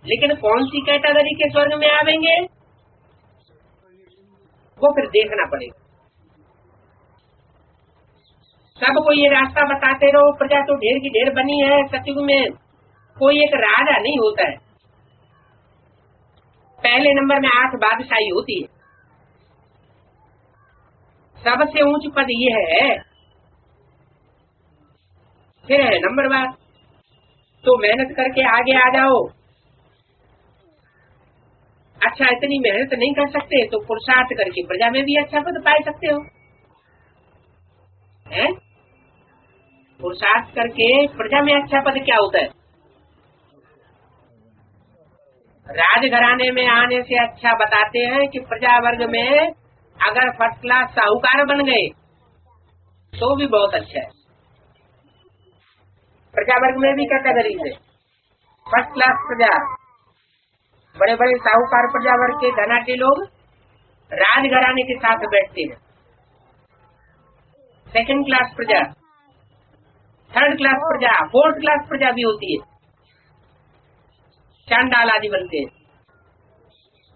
लेकिन कौन सी कैटेगरी के स्वर्ग में आवेंगे वो फिर देखना पड़ेगा। सबको ये रास्ता बताते रहो, प्रजा तो ढेर की ढेर बनी है। सतयुग में कोई एक राजा नहीं होता है। पहले नंबर में 8 बादशाही होती है, सबसे ऊंच पद ये है। फिर है नंबरवार, तो मेहनत करके आगे आ जाओ। अच्छा, इतनी मेहनत नहीं कर सकते तो पुरुषार्थ करके प्रजा में भी अच्छा पद पा सकते हो, हैं? पुरुषार्थ करके प्रजा में अच्छा पद क्या होता है? राजघराने में आने से अच्छा बताते हैं कि प्रजा वर्ग में अगर फर्स्ट क्लास साहूकार बन गए तो भी बहुत अच्छा है। प्रजा वर्ग में भी कैटेगरी से फर्स्ट क्लास प्रजा, बड़े बड़े साहूकार प्रजा वर्ग के धनाढ्य लोग राजघराने के साथ बैठते हैं। सेकंड क्लास प्रजा, थर्ड क्लास प्रजा, फोर्थ क्लास प्रजा भी होती है, चांडाल आदि बनते हैं।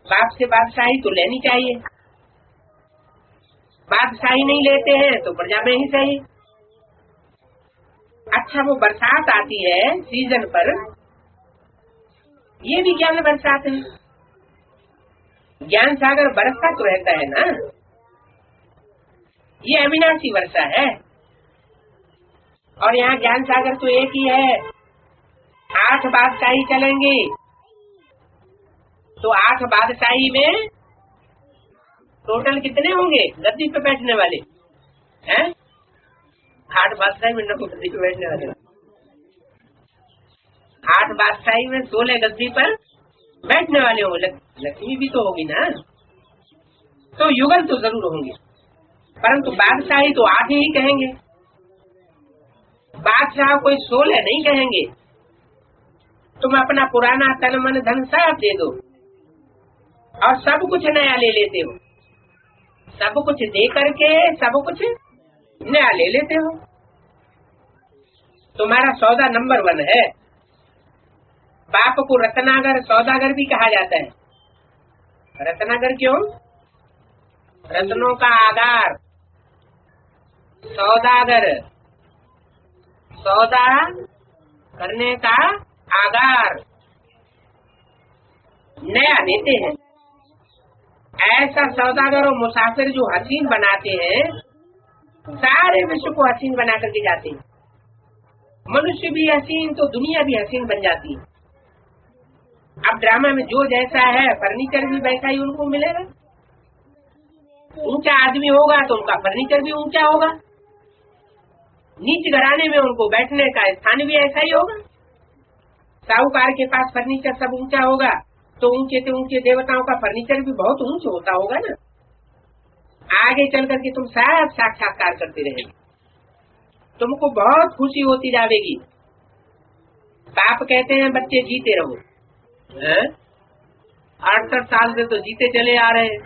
बाप से बादशाही तो लेनी चाहिए, बादशाही नहीं लेते हैं तो प्रजा में ही सही। अच्छा, वो बरसात आती है सीजन पर, ये भी ज्ञान बरसात है। ज्ञान सागर बरसता तो रहता है ना, ये अविनाशी वर्षा है। और यहाँ ज्ञान सागर तो एक ही है। 8 बादशाही चलेंगे तो 8 बादशाही में टोटल कितने होंगे गद्दी पे बैठने वाले हैं? 8 बादशाही में गद्दी पे बैठने वाले, 8 बादशाही में 16 गद्दी पर बैठने वाले होंगे। लक्ष्मी भी तो होगी ना, तो युगल तो जरूर होंगे, परंतु बादशाही तो 8 ही कहेंगे। बादशाह कोई 16 नहीं कहेंगे। तुम अपना पुराना तन मन धन सब दे दो और सब कुछ नया ले लेते हो, सब कुछ दे करके सब कुछ नया ले लेते हो। तुम्हारा सौदा नंबर 1 है। बाप को रत्नागर सौदागर भी कहा जाता है। रत्नागर क्यों? रत्नों का आगार, सौदागर, सौदा करने का आगार, नया देते हैं। ऐसा सौदागर और मुसाफिर जो हसीन बनाते हैं, सारे विश्व को हसीन बना करके जाते हैं। मनुष्य भी हसीन तो दुनिया भी हसीन बन जाती है। अब ड्रामा में जो जैसा है फर्नीचर भी वैसा ही उनको मिलेगा। ऊंचा आदमी होगा तो उनका फर्नीचर भी ऊंचा होगा, नीच घराने में उनको बैठने का स्थान भी ऐसा ही होगा। साहूकार के पास फर्नीचर सब ऊंचा होगा तो ऊंचे से ऊंचे देवताओं का फर्नीचर भी बहुत ऊंचा होता होगा ना। आगे चल करके तुम सब साक्षात्कार करते रहेंगे, तुमको बहुत खुशी होती जाएगी। बाप कहते हैं बच्चे जीते रहो, 68 साल से तो जीते चले आ रहे हैं,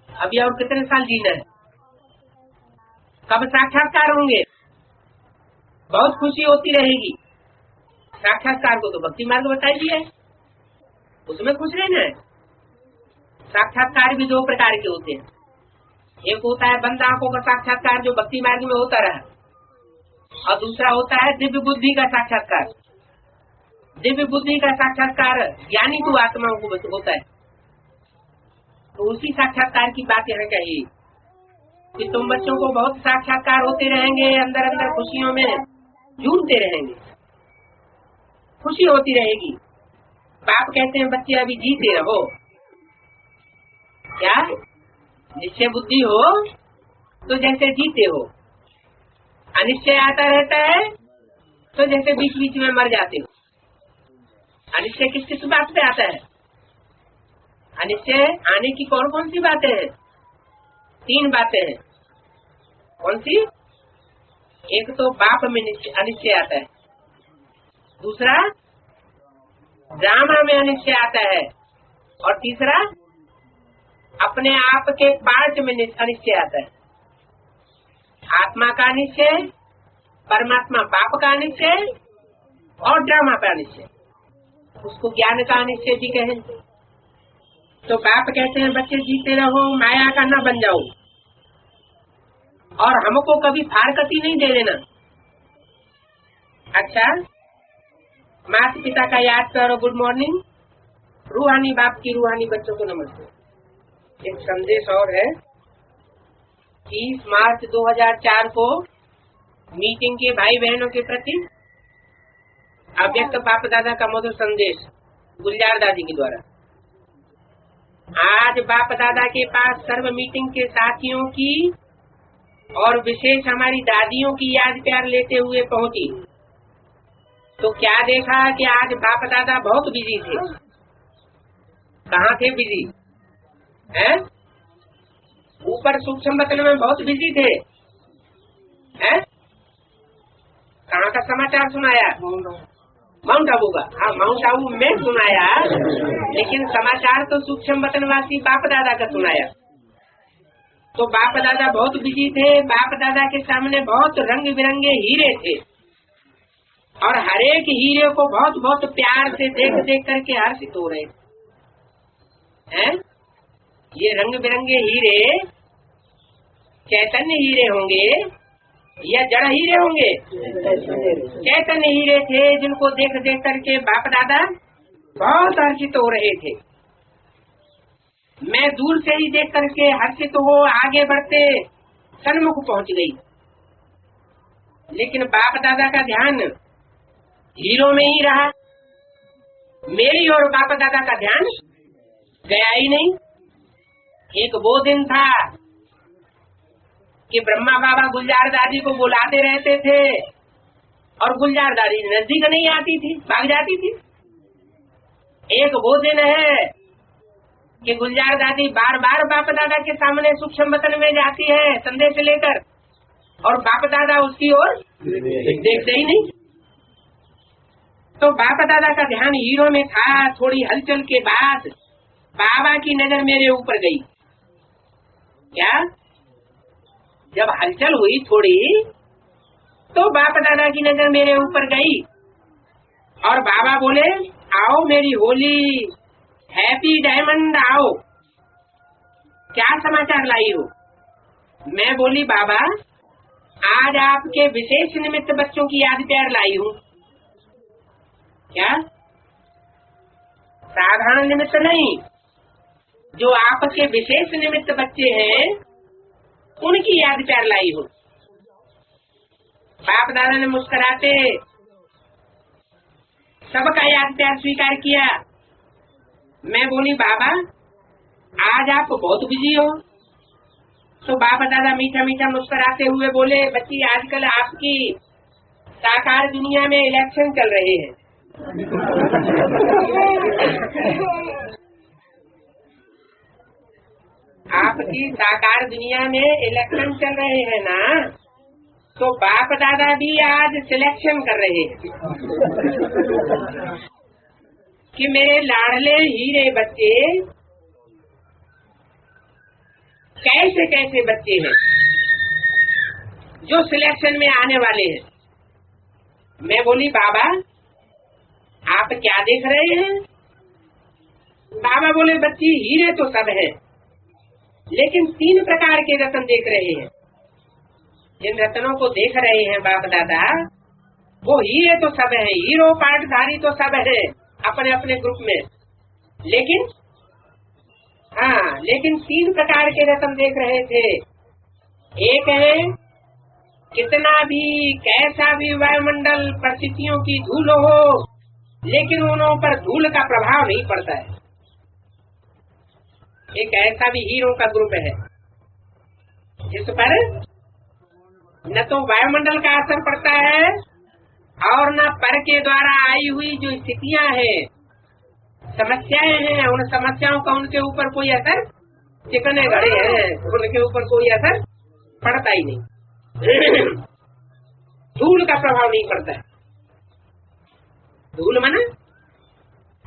अभी और कितने साल जीना है? कब साक्षात्कार होंगे? बहुत खुशी होती रहेगी। साक्षात्कार को तो भक्ति मार्ग बताई दिया है, उसमें खुश रहना है। साक्षात्कार भी 2 प्रकार के होते हैं। एक होता है बंद आंखों का साक्षात्कार जो भक्ति मार्ग में होता रहा, और दूसरा होता है दिव्य बुद्धि का साक्षात्कार। दिव्य बुद्धि का साक्षात्कार ज्ञानी को आत्माओं को होता है। तो उसी साक्षात्कार की बात यहाँ कही कि तुम बच्चों को बहुत साक्षात्कार होते रहेंगे, अंदर अंदर खुशियों में झूमते रहेंगे, खुशी होती रहेगी। बाप कहते हैं बच्चे अभी जीते रहो। क्या निश्चय बुद्धि हो तो जैसे जीते हो, अनिश्चय आता रहता है तो जैसे बीच बीच में मर जाते हो। अनिश्चय किस किस बात पे आता है? अनिश्चय आने की कौन कौन सी बातें हैं? 3 बातें हैं। कौन सी? एक तो बाप में अनिश्चय आता है, दूसरा ड्रामा में अनिश्चय आता है, और तीसरा अपने आप के पार्ट में अनिश्चय आता है। आत्मा का निश्चय, परमात्मा बाप का निश्चय और ड्रामा का निश्चय, उसको ज्ञान का निश्चय भी कहें। तो बाप कहते हैं बच्चे जीते रहो, माया का न बन जाओ, और हमको कभी फारकती नहीं दे देना। अच्छा, माता पिता का याद करो, गुड मॉर्निंग। रूहानी बाप की रूहानी बच्चों को नमस्ते। एक संदेश और है, 30 मार्च 2004 को मीटिंग के भाई बहनों के प्रति अव्यक्त बाप दादा का मधुर संदेश गुलजार दादी के द्वारा। आज बाप दादा के पास सर्व मीटिंग के साथियों की और विशेष हमारी दादियों की याद प्यार लेते हुए पहुंची, तो क्या देखा कि आज बाप दादा बहुत बिजी थे। कहाँ थे बिजी? हैं? ऊपर सूक्ष्म वतन में बहुत बिजी थे। हैं? कहाँ का समाचार सुनाया? माउंट आबू का। हाँ, माउंट आबू में सुनाया, लेकिन समाचार तो सूक्ष्म वतनवासी बाप दादा का सुनाया। तो बाप दादा बहुत बिजी थे। बाप दादा के सामने बहुत रंग बिरंगे हीरे थे, और हर एक हीरे को बहुत बहुत प्यार से देख देख करके हर्षित हो रहे हैं। ये रंग बिरंगे हीरे चैतन्य हीरे होंगे या जड़ हीरे होंगे? चैतन्य हीरे थे, जिनको देख देख करके बाप दादा बहुत हर्षित हो रहे थे। मैं दूर से ही देख करके हर्षित हो आगे बढ़ते सन्मुख पहुंच गई, लेकिन बाप दादा का ध्यान हीरो में ही रहा। मेरी और बाप दादा का ध्यान गया ही नहीं। एक वो दिन था कि ब्रह्मा बाबा गुलजार दादी को बुलाते रहते थे, और गुलजार दादी नजदीक नहीं आती थी, भाग जाती थी। एक वो दिन है कि गुलजार दादी बार बार बाप दादा के सामने सूक्ष्म वतन में जाती है संदेश लेकर, और बाप दादा उसकी ओर देखते ही नहीं। तो बाप दादा का ध्यान हीरो में था। थोड़ी हलचल के बाद बाबा की नजर मेरे ऊपर गई। क्या? जब हलचल हुई थोड़ी, तो बाप दादा की नजर मेरे ऊपर गई, और बाबा बोले, आओ मेरी होली हैप्पी डायमंड, आओ, क्या समाचार लाई हो? मैं बोली, बाबा आज आपके विशेष निमित्त बच्चों की याद प्यार लाई हूँ। क्या? साधारण निमित्त नहीं, जो आपके विशेष निमित्त बच्चे हैं उनकी याद प्यार लाई हूँ। बाप दादा ने मुस्कुराते सबका याद प्यार स्वीकार किया। मैं बोली, बाबा आज आप बहुत बिजी हो। तो बाप दादा मीठा मीठा मुस्कुराते हुए बोले, बच्ची आजकल आपकी साकार दुनिया में इलेक्शन चल रहे हैं। आपकी साकार दुनिया में इलेक्शन चल रहे हैं ना, तो बाप दादा भी आज सिलेक्शन कर रहे हैं कि मेरे लाडले हीरे बच्चे कैसे कैसे बच्चे हैं जो सिलेक्शन में आने वाले हैं। मैं बोली, बाबा आप क्या देख रहे हैं? बाबा बोले, बच्ची हीरे तो सब है, लेकिन 3 प्रकार के रत्न देख रहे हैं। जिन रत्नों को देख रहे हैं बाप दादा, वो हीरे तो सब है, हीरो पाठधारी तो सब है अपने अपने ग्रुप में, लेकिन हाँ, लेकिन 3 प्रकार के रत्न देख रहे थे। एक है, कितना भी कैसा भी वायुमंडल परिस्थितियों की धूल हो, लेकिन उन पर धूल का प्रभाव नहीं पड़ता है। एक ऐसा भी हीरो का ग्रुप है जिस पर न तो वायुमंडल का असर पड़ता है और न पर के द्वारा आई हुई जो स्थितियां हैं, समस्याएं हैं, उन समस्याओं का उनके ऊपर कोई असर, चिकने घड़े हैं उनके ऊपर कोई असर पड़ता ही नहीं। धूल का प्रभाव नहीं पड़ता है। धूल माना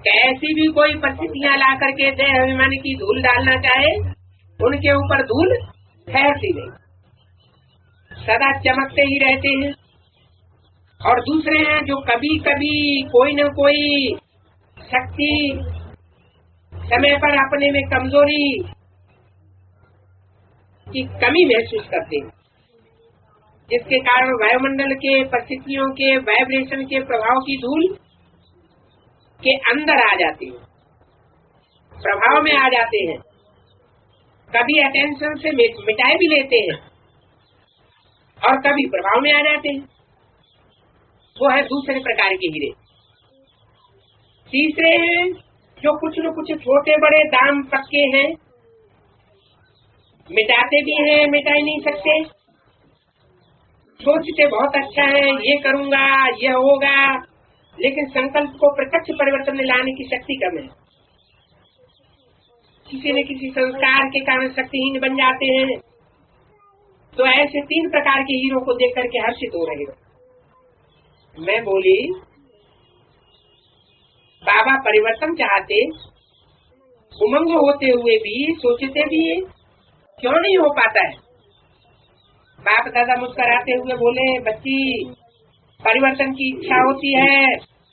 कैसी भी कोई परिस्थितियां ला करके देह अभिमान की धूल डालना चाहे, उनके ऊपर धूल ठहरती नहीं, सदा चमकते ही रहते हैं। और दूसरे हैं जो कभी कभी कोई न कोई शक्ति समय पर अपने में कमजोरी की कमी महसूस करते हैं, जिसके कारण वायुमंडल के परिस्थितियों के वाइब्रेशन के प्रभाव की धूल के अंदर आ जाते हैं, प्रभाव में आ जाते हैं। कभी अटेंशन से मिटाए भी लेते हैं और कभी प्रभाव में आ जाते हैं। वो है दूसरे प्रकार के हीरे। तीसरे हैं जो कुछ न कुछ छोटे बड़े दाम पक्के हैं, मिटाते भी हैं, मिटा ही नहीं सकते। सोचते बहुत अच्छा है, ये करूंगा, ये होगा, लेकिन संकल्प को प्रत्यक्ष परिवर्तन में लाने की शक्ति कम है। किसी न किसी संस्कार के कारण शक्तिहीन बन जाते हैं। तो ऐसे 3 प्रकार के हीरो को देख करके हर्षित हो रहे हो। मैं बोली, बाबा परिवर्तन चाहते, उमंग होते हुए भी सोचते भी क्यों नहीं हो पाता है? बाप दादा मुस्कुराते हुए बोले, बच्ची परिवर्तन की इच्छा होती है,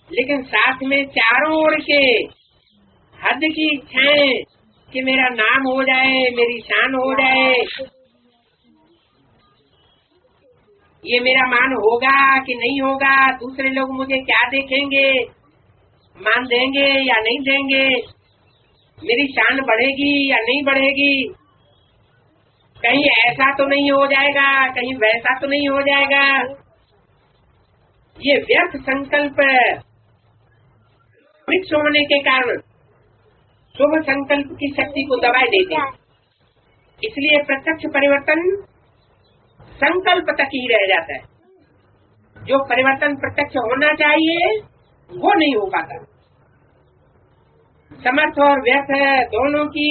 लेकिन साथ में चारों ओर के हद की इच्छाएं कि मेरा नाम हो जाए, मेरी शान हो जाए, ये मेरा मान होगा कि नहीं होगा, दूसरे लोग मुझे क्या देखेंगे, मान देंगे या नहीं देंगे, मेरी शान बढ़ेगी या नहीं बढ़ेगी, कहीं ऐसा तो नहीं हो जाएगा, कहीं वैसा तो नहीं हो जाएगा। ये व्यर्थ संकल्प मिक्स होने के कारण शुभ संकल्प की शक्ति को दबाए देते हैं। इसलिए प्रत्यक्ष परिवर्तन संकल्प तक ही रह जाता है। जो परिवर्तन प्रत्यक्ष होना चाहिए वो नहीं हो पाता। समर्थ और व्यर्थ दोनों की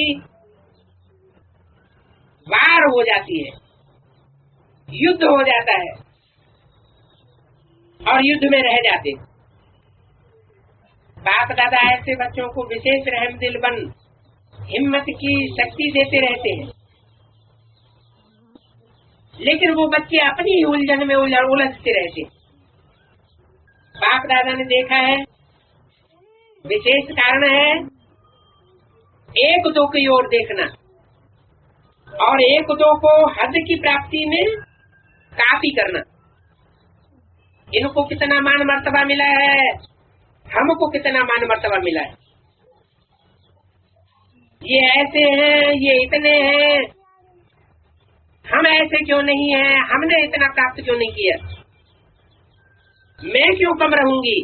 वार हो जाती है, युद्ध हो जाता है और युद्ध में रह जाते। बाप दादा ऐसे बच्चों को विशेष रहमदिल बन हिम्मत की शक्ति देते रहते हैं, लेकिन वो बच्चे अपनी ही उलझन में उलझते रहते। बाप दादा ने देखा है, विशेष कारण है एक दो की ओर देखना और एक दो को हद की प्राप्ति में काफी करना। इनको कितना मान मर्तबा मिला है, हमको कितना मान मर्तबा मिला है, ये ऐसे हैं, ये इतने हैं, हम ऐसे क्यों नहीं हैं, हमने इतना प्राप्त क्यों नहीं किया, मैं क्यों कम रहूंगी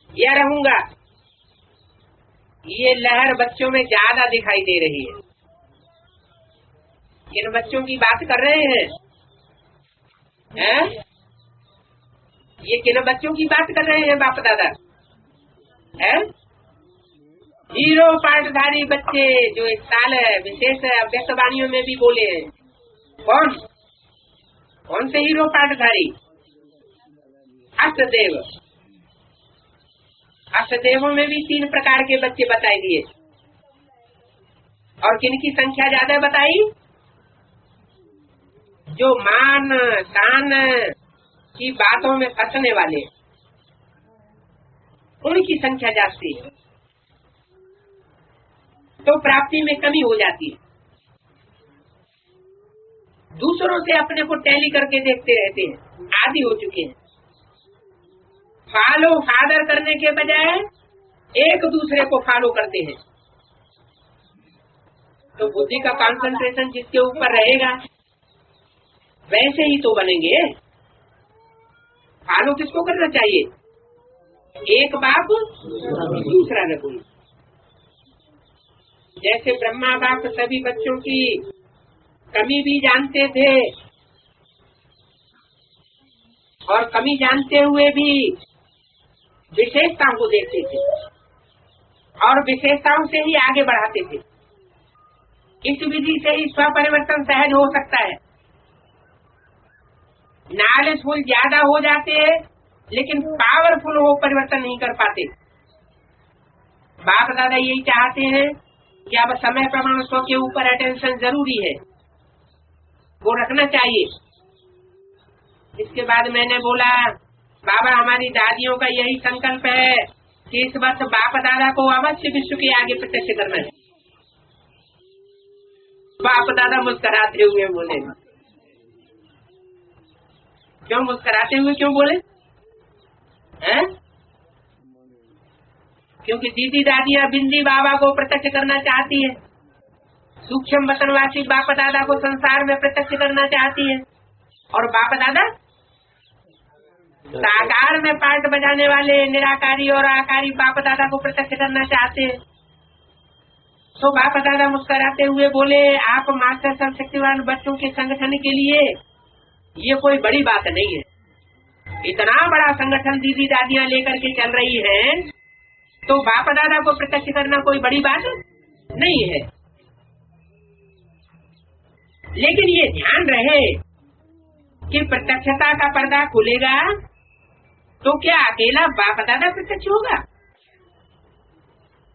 या रहूंगा। ये लहर बच्चों में ज्यादा दिखाई दे रही है। इन बच्चों की बात कर रहे हैं, ये किन बच्चों की बात कर रहे हैं बाप दादा? हीरो पाठधारी बच्चे जो इस साल विशेष अभ्यस्तवाणियों में भी बोले हैं। कौन से हीरो पाठधारी? अष्टदेव। अष्टदेवों में भी 3 प्रकार के बच्चे बताए दिए। और किनकी संख्या ज्यादा बताई? जो मान शान की बातों में फंसने वाले, उनकी संख्या जाती है, तो प्राप्ति में कमी हो जाती है। दूसरों से अपने को टैली करके देखते रहते हैं, आदी हो चुके हैं। फॉलो फादर करने के बजाय एक दूसरे को फॉलो करते हैं। तो बुद्धि का कंसंट्रेशन जिसके ऊपर रहेगा वैसे ही तो बनेंगे। फॉलो किसको करना चाहिए? एक बाप दूसरा न कोई। जैसे ब्रह्मा बाप सभी बच्चों की कमी भी जानते थे और कमी जानते हुए भी विशेषताओं को देखते थे और विशेषताओं से ही आगे बढ़ाते थे। इस विधि से ही स्व परिवर्तन सहज हो सकता है। नॉलेजफुल ज्यादा हो जाते हैं लेकिन पावरफुल हो परिवर्तन नहीं कर पाते। बाप दादा यही चाहते हैं कि अब समय प्रमाण स्व के ऊपर अटेंशन जरूरी है, वो रखना चाहिए। इसके बाद मैंने बोला बाबा हमारी दादियों का यही संकल्प है कि इस वर्ष बाप दादा को अवश्य विश्व के आगे प्रत्यक्ष करना है। बाप दादा मुस्कुराते हुए बोले। क्यों मुस्कुराते हुए क्यों बोले हैं? क्योंकि दीदी दादियां बिंदी बाबा को प्रत्यक्ष करना चाहती है, सूक्ष्म वतनवासी बाप दादा को संसार में प्रत्यक्ष करना चाहती है, और बाप दादा साकार में पार्ट बजाने वाले निराकारी और आकारी बाप दादा को प्रत्यक्ष करना चाहते हैं। तो बाप दादा मुस्कुराते हुए बोले आप मास्टर सर्वशक्तिवान बच्चों के संगठन के लिए ये कोई बड़ी बात नहीं है, इतना बड़ा संगठन दीदी दादियां लेकर के चल रही हैं, तो बाप दादा को प्रत्यक्ष करना कोई बड़ी बात नहीं है। लेकिन ये ध्यान रहे कि प्रत्यक्षता का पर्दा खुलेगा तो क्या अकेला बाप दादा प्रत्यक्ष होगा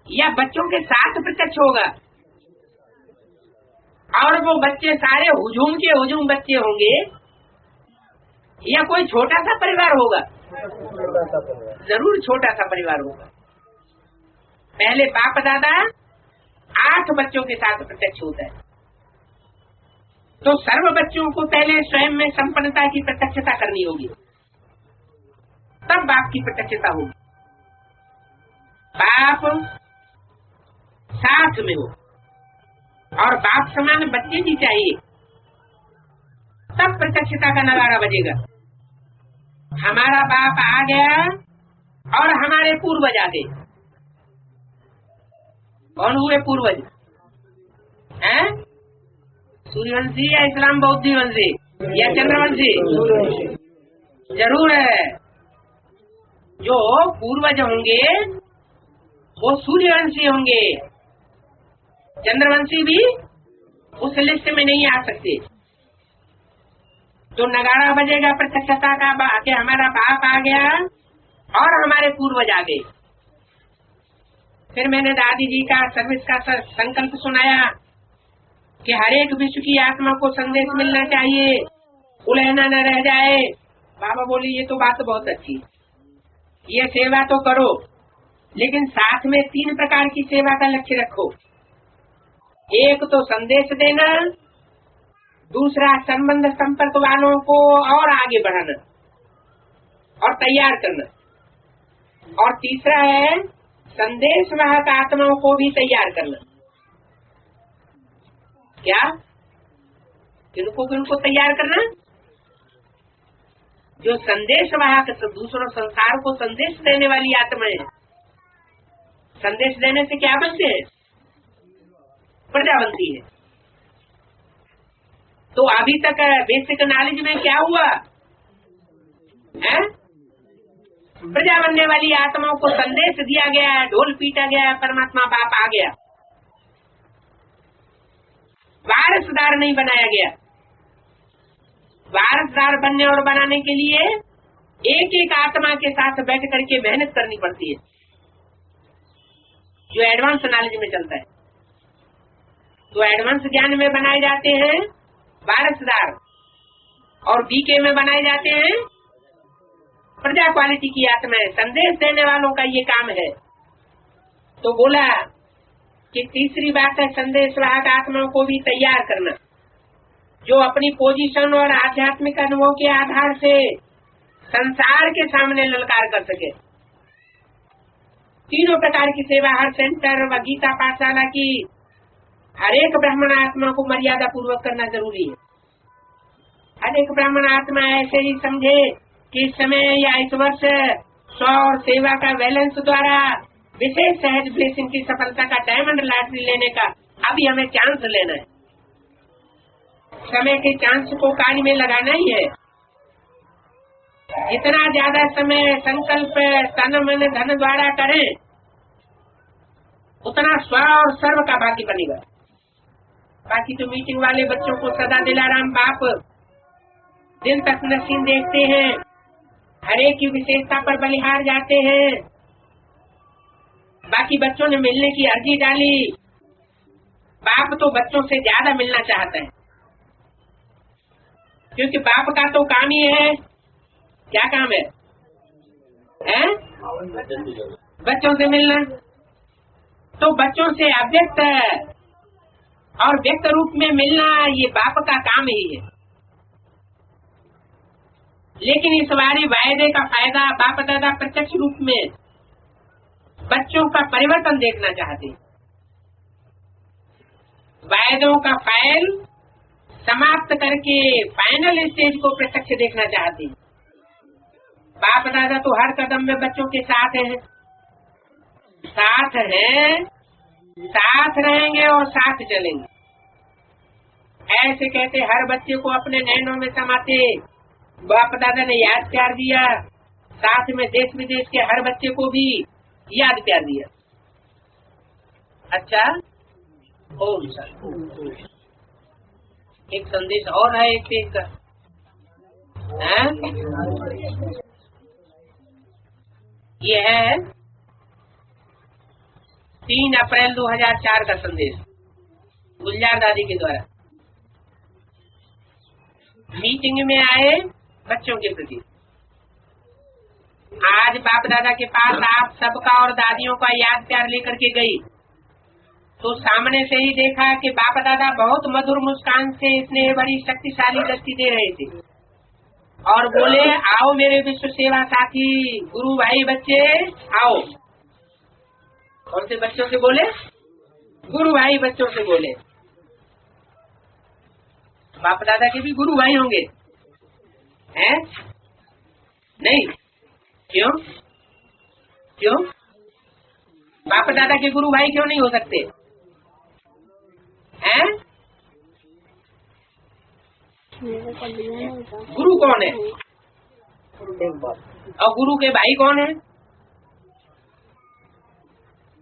या बच्चों के साथ प्रत्यक्ष होगा, और वो बच्चे सारे हुजूम के हुजूम बच्चे होंगे या कोई छोटा सा परिवार होगा? जरूर छोटा सा परिवार होगा। पहले बाप दादा 8 बच्चों के साथ प्रत्यक्ष होता है, तो सर्व बच्चों को पहले स्वयं में संपन्नता की प्रत्यक्षता करनी होगी, तब बाप की प्रत्यक्षता होगी। बाप साथ में हो और बाप समान बच्चे भी चाहिए, तब प्रत्यक्षता का नगाड़ा बजेगा। हमारा बाप आ गया और हमारे पूर्वज आ गए। कौन हुए पूर्वज? हैं? सूर्यवंशी या इस्लाम बौद्धी वंशी या चंद्रवंशी? जरूर है। जो पूर्वज होंगे वो सूर्यवंशी होंगे, चंद्रवंशी भी उस लिस्ट में नहीं आ सकते। तो नगाड़ा बजेगा प्रत्यक्षता का कि हमारा बाप आ गया और हमारे पूर्वज आ गए। फिर मैंने दादी जी का सर्विस का संकल्प सुनाया कि हर एक विश्व की आत्मा को संदेश मिलना चाहिए, उलझना न रह जाए। बाबा बोली ये तो बात बहुत अच्छी, ये सेवा तो करो, लेकिन साथ में 3 प्रकार की सेवा का लक्ष्य रखो। एक तो संदेश देना, दूसरा संबंध संपर्क वालों को और आगे बढ़ाना और तैयार करना, और तीसरा है संदेश वाहक आत्माओं को भी तैयार करना। क्या? किनको तैयार करना? जो संदेश वाहक दूसरों संसार को संदेश देने वाली आत्माएं। संदेश देने से क्या बनते हैं? प्रजा बनती है। तो अभी तक बेसिक नॉलेज में क्या हुआ है? प्रजा बनने वाली आत्माओं को संदेश दिया गया है, ढोल पीटा गया है, परमात्मा बाप आ गया। वारसदार नहीं बनाया गया। वारसदार बनने और बनाने के लिए एक एक आत्मा के साथ बैठ करके मेहनत करनी पड़ती है, जो एडवांस नॉलेज में चलता है। तो एडवांस ज्ञान में बनाए जाते हैं वारसदार, और बीके में बनाए जाते हैं प्रजा क्वालिटी की आत्माएं। संदेश देने वालों का ये काम है। तो बोला कि तीसरी बात है संदेश वाहक आत्माओं को भी तैयार करना, जो अपनी पोजीशन और आध्यात्मिक अनुभव के आधार से संसार के सामने ललकार कर सके। तीनों प्रकार की सेवा हर सेंटर व गीता पाठशाला की हर एक ब्राह्मण आत्मा को मर्यादा पूर्वक करना जरूरी है। हर एक ब्राह्मण आत्मा ऐसे ही समझे कि इस समय या इस वर्ष स्व और सेवा का बैलेंस द्वारा विशेष सहज ब्लेसिंग की सफलता का डायमंड लॉटरी लेने का अभी हमें चांस लेना है। समय के चांस को कार्य में लगाना ही है। जितना ज्यादा समय संकल्प तन मन धन द्वारा करें, उतना स्व और सर्व का भाग्य बनेगा। बाकी तो मीटिंग वाले बच्चों को सदा दिलाराम बाप दिन तक नसीब देखते हैं, हर एक की विशेषता पर बलिहार जाते हैं, बाकी बच्चों ने मिलने की अर्जी डाली। बाप तो बच्चों से ज्यादा मिलना चाहता है, क्योंकि बाप का तो काम ही है, क्या काम है, बच्चों से मिलना। तो बच्चों से अव्यक्त और व्यक्त रूप में मिलना ये बाप का काम ही है। लेकिन इस बारी वायदे का फायदा बाप दादा प्रत्यक्ष रूप में बच्चों का परिवर्तन देखना चाहते। वायदों का फाइल समाप्त करके फाइनल स्टेज को प्रत्यक्ष देखना चाहते। बाप दादा तो हर कदम में बच्चों के साथ हैं, साथ हैं, साथ रहेंगे और साथ चलेंगे। ऐसे कहते हर बच्चे को अपने नैनों में समाते बाप दादा ने याद प्यार दिया, साथ में देश विदेश के हर बच्चे को भी याद प्यार दिया। अच्छा, ओम शांति। एक संदेश और है एक पेज का, 3 अप्रैल 2004 का संदेश गुलजार दादी के द्वारा मीटिंग में आए बच्चों के प्रति। आज बाप दादा के पास आप सबका और दादियों का याद प्यार लेकर के गई तो सामने से ही देखा कि बाप दादा बहुत मधुर मुस्कान से स्नेह बड़ी शक्तिशाली दृष्टि दे रहे थे और बोले, आओ मेरे विश्व सेवा साथी गुरु भाई बच्चे आओ। कौन से बच्चों से बोले? गुरु भाई बच्चों से बोले। बाप दादा के भी गुरु भाई होंगे, हैं? नहीं, क्यों? क्यों बाप दादा के गुरु भाई क्यों नहीं हो सकते हैं? गुरु कौन है और गुरु के भाई कौन है?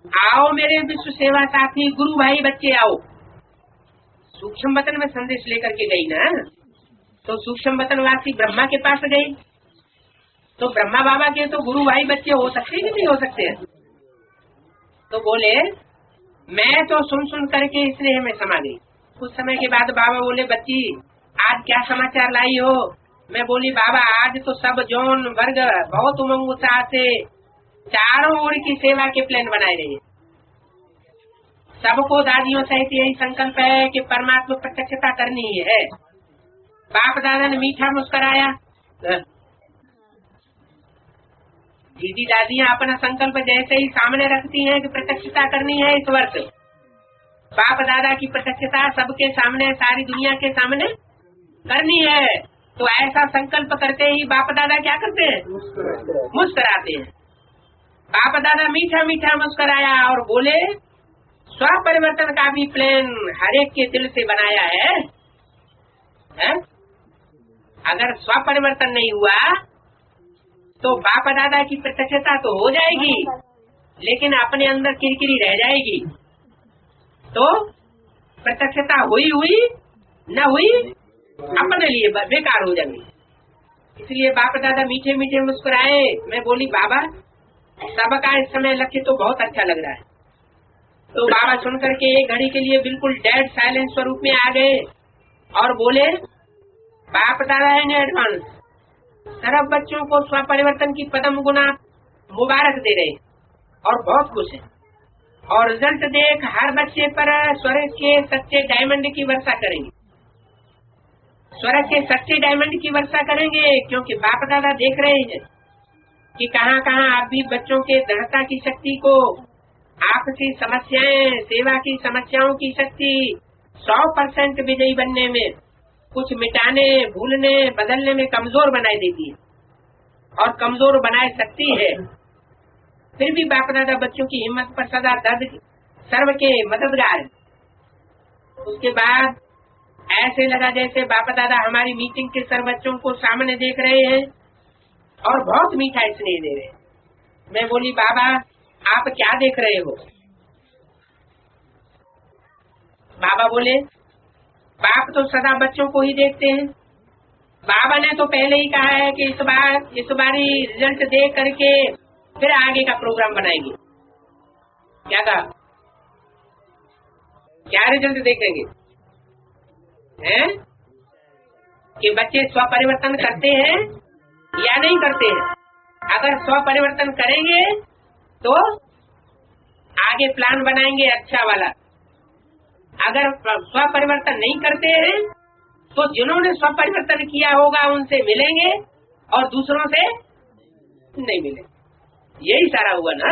आओ मेरे विश्व सेवा साथी गुरु भाई बच्चे आओ। सूक्ष्म वतन में संदेश लेकर के गई ना, तो सूक्ष्म वतनवासी ब्रह्मा के पास गई, तो ब्रह्मा बाबा के तो गुरु भाई बच्चे हो सकते कि नहीं हो सकते? तो बोले, मैं तो सुन करके स्नेह में समा गई। कुछ समय के बाद बाबा बोले, बच्ची आज क्या समाचार लाई हो? मैं बोली, बाबा आज तो सब जौन वर्ग बहुत उमंग उत्साह से चारों ओर की सेवा के प्लान बनाए रहे। सबको दादियों सहित यही संकल्प है कि परमात्मा प्रत्यक्षता करनी है। बाप दादा ने मीठा मुस्कुराया। दीदी दादियाँ अपना संकल्प जैसे ही सामने रखती हैं कि प्रत्यक्षता करनी है इस वर्ष, बाप दादा की प्रत्यक्षता सबके सामने सारी दुनिया के सामने करनी है, तो ऐसा संकल्प करते ही बाप दादा क्या करते हैं? मुस्कुराते हैं। बाप दादा मीठा मीठा मुस्कुराया और बोले, स्व परिवर्तन का भी प्लान हर एक के दिल से बनाया है? अगर स्व परिवर्तन नहीं हुआ तो बाप दादा की प्रत्यक्षता तो हो जाएगी, लेकिन अपने अंदर किरकिरी रह जाएगी। तो प्रत्यक्षता हुई न हुई अपने लिए बेकार हो जाएगी। इसलिए बाप दादा मीठे मीठे मुस्कुराए। मैं बोली, बाबा सबका इस समय लक्ष्य तो बहुत अच्छा लग रहा है। तो बाबा सुन करके एक घड़ी के लिए बिल्कुल डेड साइलेंस स्वरूप में आ गए और बोले, बाप दादा इन एडवांस सर्व बच्चों को स्व परिवर्तन की पदम गुना मुबारक दे रहे और बहुत खुश है, और रिजल्ट देख हर बच्चे पर स्वर्ग के सच्चे डायमंड की वर्षा करेंगे। स्वर्ग के सच्चे डायमंड की वर्षा करेंगे, क्योंकि बाप दादा देख रहे हैं कि कहाँ कहाँ आप भी बच्चों के दृढ़ता की शक्ति को, आपसी समस्याएं, सेवा की समस्याओं की शक्ति 100% विजयी बनने में, कुछ मिटाने, भूलने, बदलने में कमजोर बनाए देती है और कमजोर बनाए सकती है। फिर भी बाप दादा बच्चों की हिम्मत पर सदा दर्द सर्व के मददगार। उसके बाद ऐसे लगा जैसे बाप दादा हमारी मीटिंग के सर्व बच्चों को सामने देख रहे हैं और बहुत मीठा स्नेह दे रहे हैं। मैं बोली, बाबा आप क्या देख रहे हो? बाबा बोले, बाप तो सदा बच्चों को ही देखते हैं। बाबा ने तो पहले ही कहा है कि इस बारी रिजल्ट दे करके फिर आगे का प्रोग्राम बनाएंगे। क्या कहा? क्या रिजल्ट देखेंगे? हैं कि बच्चे स्व परिवर्तन करते हैं या नहीं करते हैं? अगर स्व परिवर्तन करेंगे तो आगे प्लान बनाएंगे अच्छा वाला। अगर स्व परिवर्तन नहीं करते हैं तो जिन्होंने स्व परिवर्तन किया होगा उनसे मिलेंगे और दूसरों से नहीं मिले। यही सारा हुआ ना।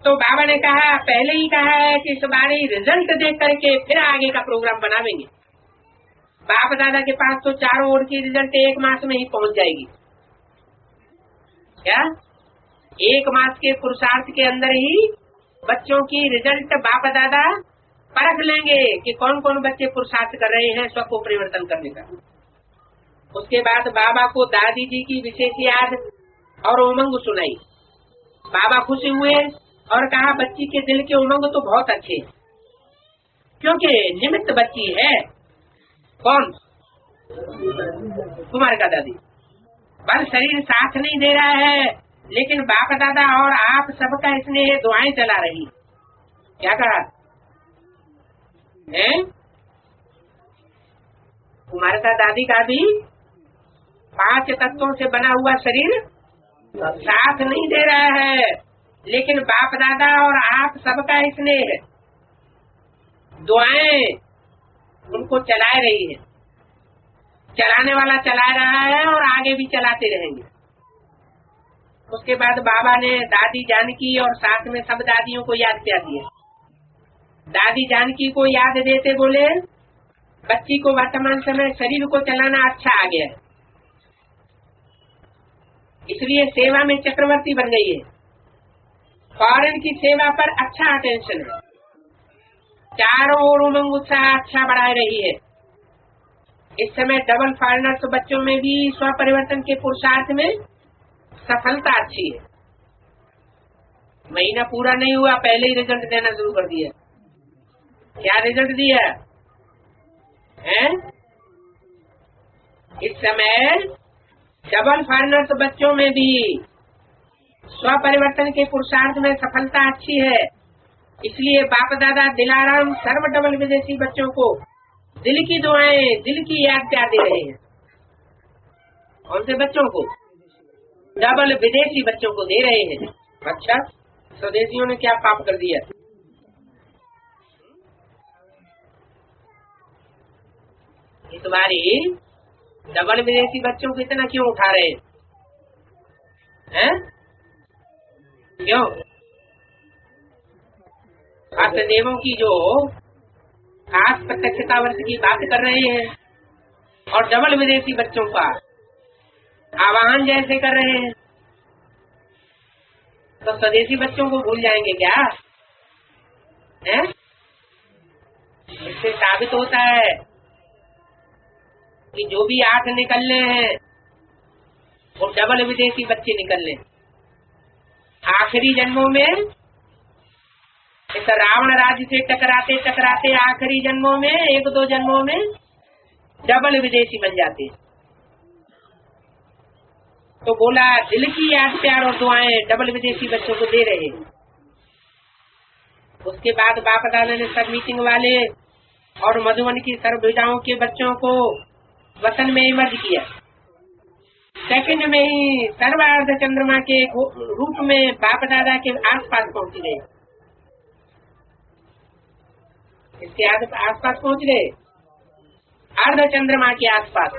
तो बाबा ने कहा, पहले ही कहा है कि इस बार रिजल्ट देख करके फिर आगे का प्रोग्राम बनावेंगे। बाप दादा के पास तो चारों ओर की रिजल्ट 1 मास में ही पहुंच जाएगी। क्या 1 मास के पुरुषार्थ के अंदर ही बच्चों की रिजल्ट बाप दादा परख लेंगे कि कौन कौन बच्चे पुरुषार्थ कर रहे हैं स्व को परिवर्तन करने का। उसके बाद बाबा को दादी जी की विशेष याद और उमंग सुनाई। बाबा खुश हुए और कहा, बच्ची के दिल के उमंग तो बहुत अच्छे, क्योंकि निमित्त बच्ची है। कौन? कुमार का दादी। बल शरीर साथ नहीं दे रहा है, लेकिन बाप दादा और आप सबका इसने दुआएं चला रही। क्या कहा है? कुमार का दादी का भी 5 तत्वों से बना हुआ शरीर साथ नहीं दे रहा है, लेकिन बाप दादा और आप सबका इसने दुआएं उनको चला रही है। चलाने वाला चला रहा है और आगे भी चलाते रहेंगे। उसके बाद बाबा ने दादी जानकी और साथ में सब दादियों को याद किया दिया। दादी जानकी को याद देते बोले, बच्ची को वर्तमान समय शरीर को चलाना अच्छा आ गया है, इसलिए सेवा में चक्रवर्ती बन गई है। फॉरेन की सेवा पर अच्छा अटेंशन है। चारों ओर उमंग उत्साह अच्छा बढ़ा रही है। इस समय डबल फॉरेनर्स बच्चों में भी स्व परिवर्तन के पुरुषार्थ में सफलता अच्छी है। महीना पूरा नहीं हुआ, पहले ही रिजल्ट देना शुरू कर दिया। क्या रिजल्ट दिया है? इस समय डबल फॉरेनर्स बच्चों में भी स्व परिवर्तन के पुरुषार्थ में सफलता अच्छी है। इसलिए बाप दादा दिलाराम सर्व डबल विदेशी बच्चों को दिल की दुआएं, दिल की याद प्यार दे रहे हैं। कौन से बच्चों को? डबल विदेशी बच्चों को दे रहे हैं। अच्छा, स्वदेशियों ने क्या पाप कर दिया? इस बारी डबल विदेशी बच्चों को इतना क्यों उठा रहे हैं? क्यों? देवों की जो खास प्रत्यक्षता वर्ष की बात कर रहे हैं और डबल विदेशी बच्चों का आवाहन जैसे कर रहे हैं, तो स्वदेशी बच्चों को भूल जाएंगे क्या? हैं? इससे साबित होता है कि जो भी 8 निकलने हैं वो डबल विदेशी बच्चे निकलने। आखिरी जन्मों में इस रावण राज्य से टकराते टकराते आखिरी जन्मों में 1-2 जन्मों में डबल विदेशी बन जाते। तो बोला दिल की याद प्यार और दुआएं डबल विदेशी बच्चों को दे रहे हैं। उसके बाद बाप दादा ने सब मीटिंग वाले और मधुबन की सर्वभुजाओं के बच्चों को वतन में इमर्ज किया। सेकंड में ही सर्वार्ध चंद्रमा के रूप में बाप दादा के आसपास पहुंच गए। इसके आसपास पहुंच गए, अर्ध चंद्रमा के आसपास,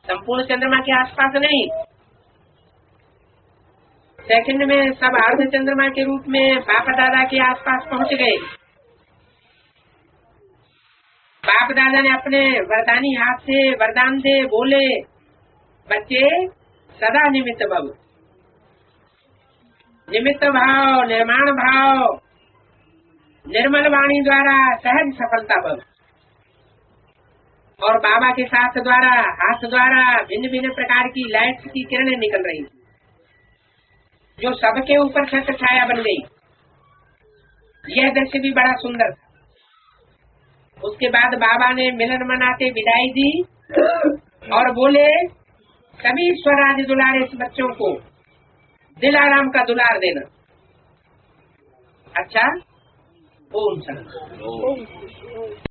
संपूर्ण चंद्रमा के आसपास नहीं। सेकंड में सब अर्ध चंद्रमा के रूप में बाप दादा के आसपास पहुंच गए। बाप दादा ने अपने वरदानी हाथ से वरदान दे बोले, बच्चे सदा निमित्त भव। निमित्त भाव, निर्माण भाव, निर्मल वाणी द्वारा सहज सफलता भव। और बाबा के साथ द्वारा हाथ द्वारा भिन्न भिन्न प्रकार की लाइट्स की किरणें निकल रही, जो सबके ऊपर छत्र छाया बन गई। यह दृश्य भी बड़ा सुंदर था। उसके बाद बाबा ने मिलन मनाते विदाई दी और बोले, सभी स्वराज दुलारे इस बच्चों को दिलाराम का दुलार देना। अच्छा, ओम शांति।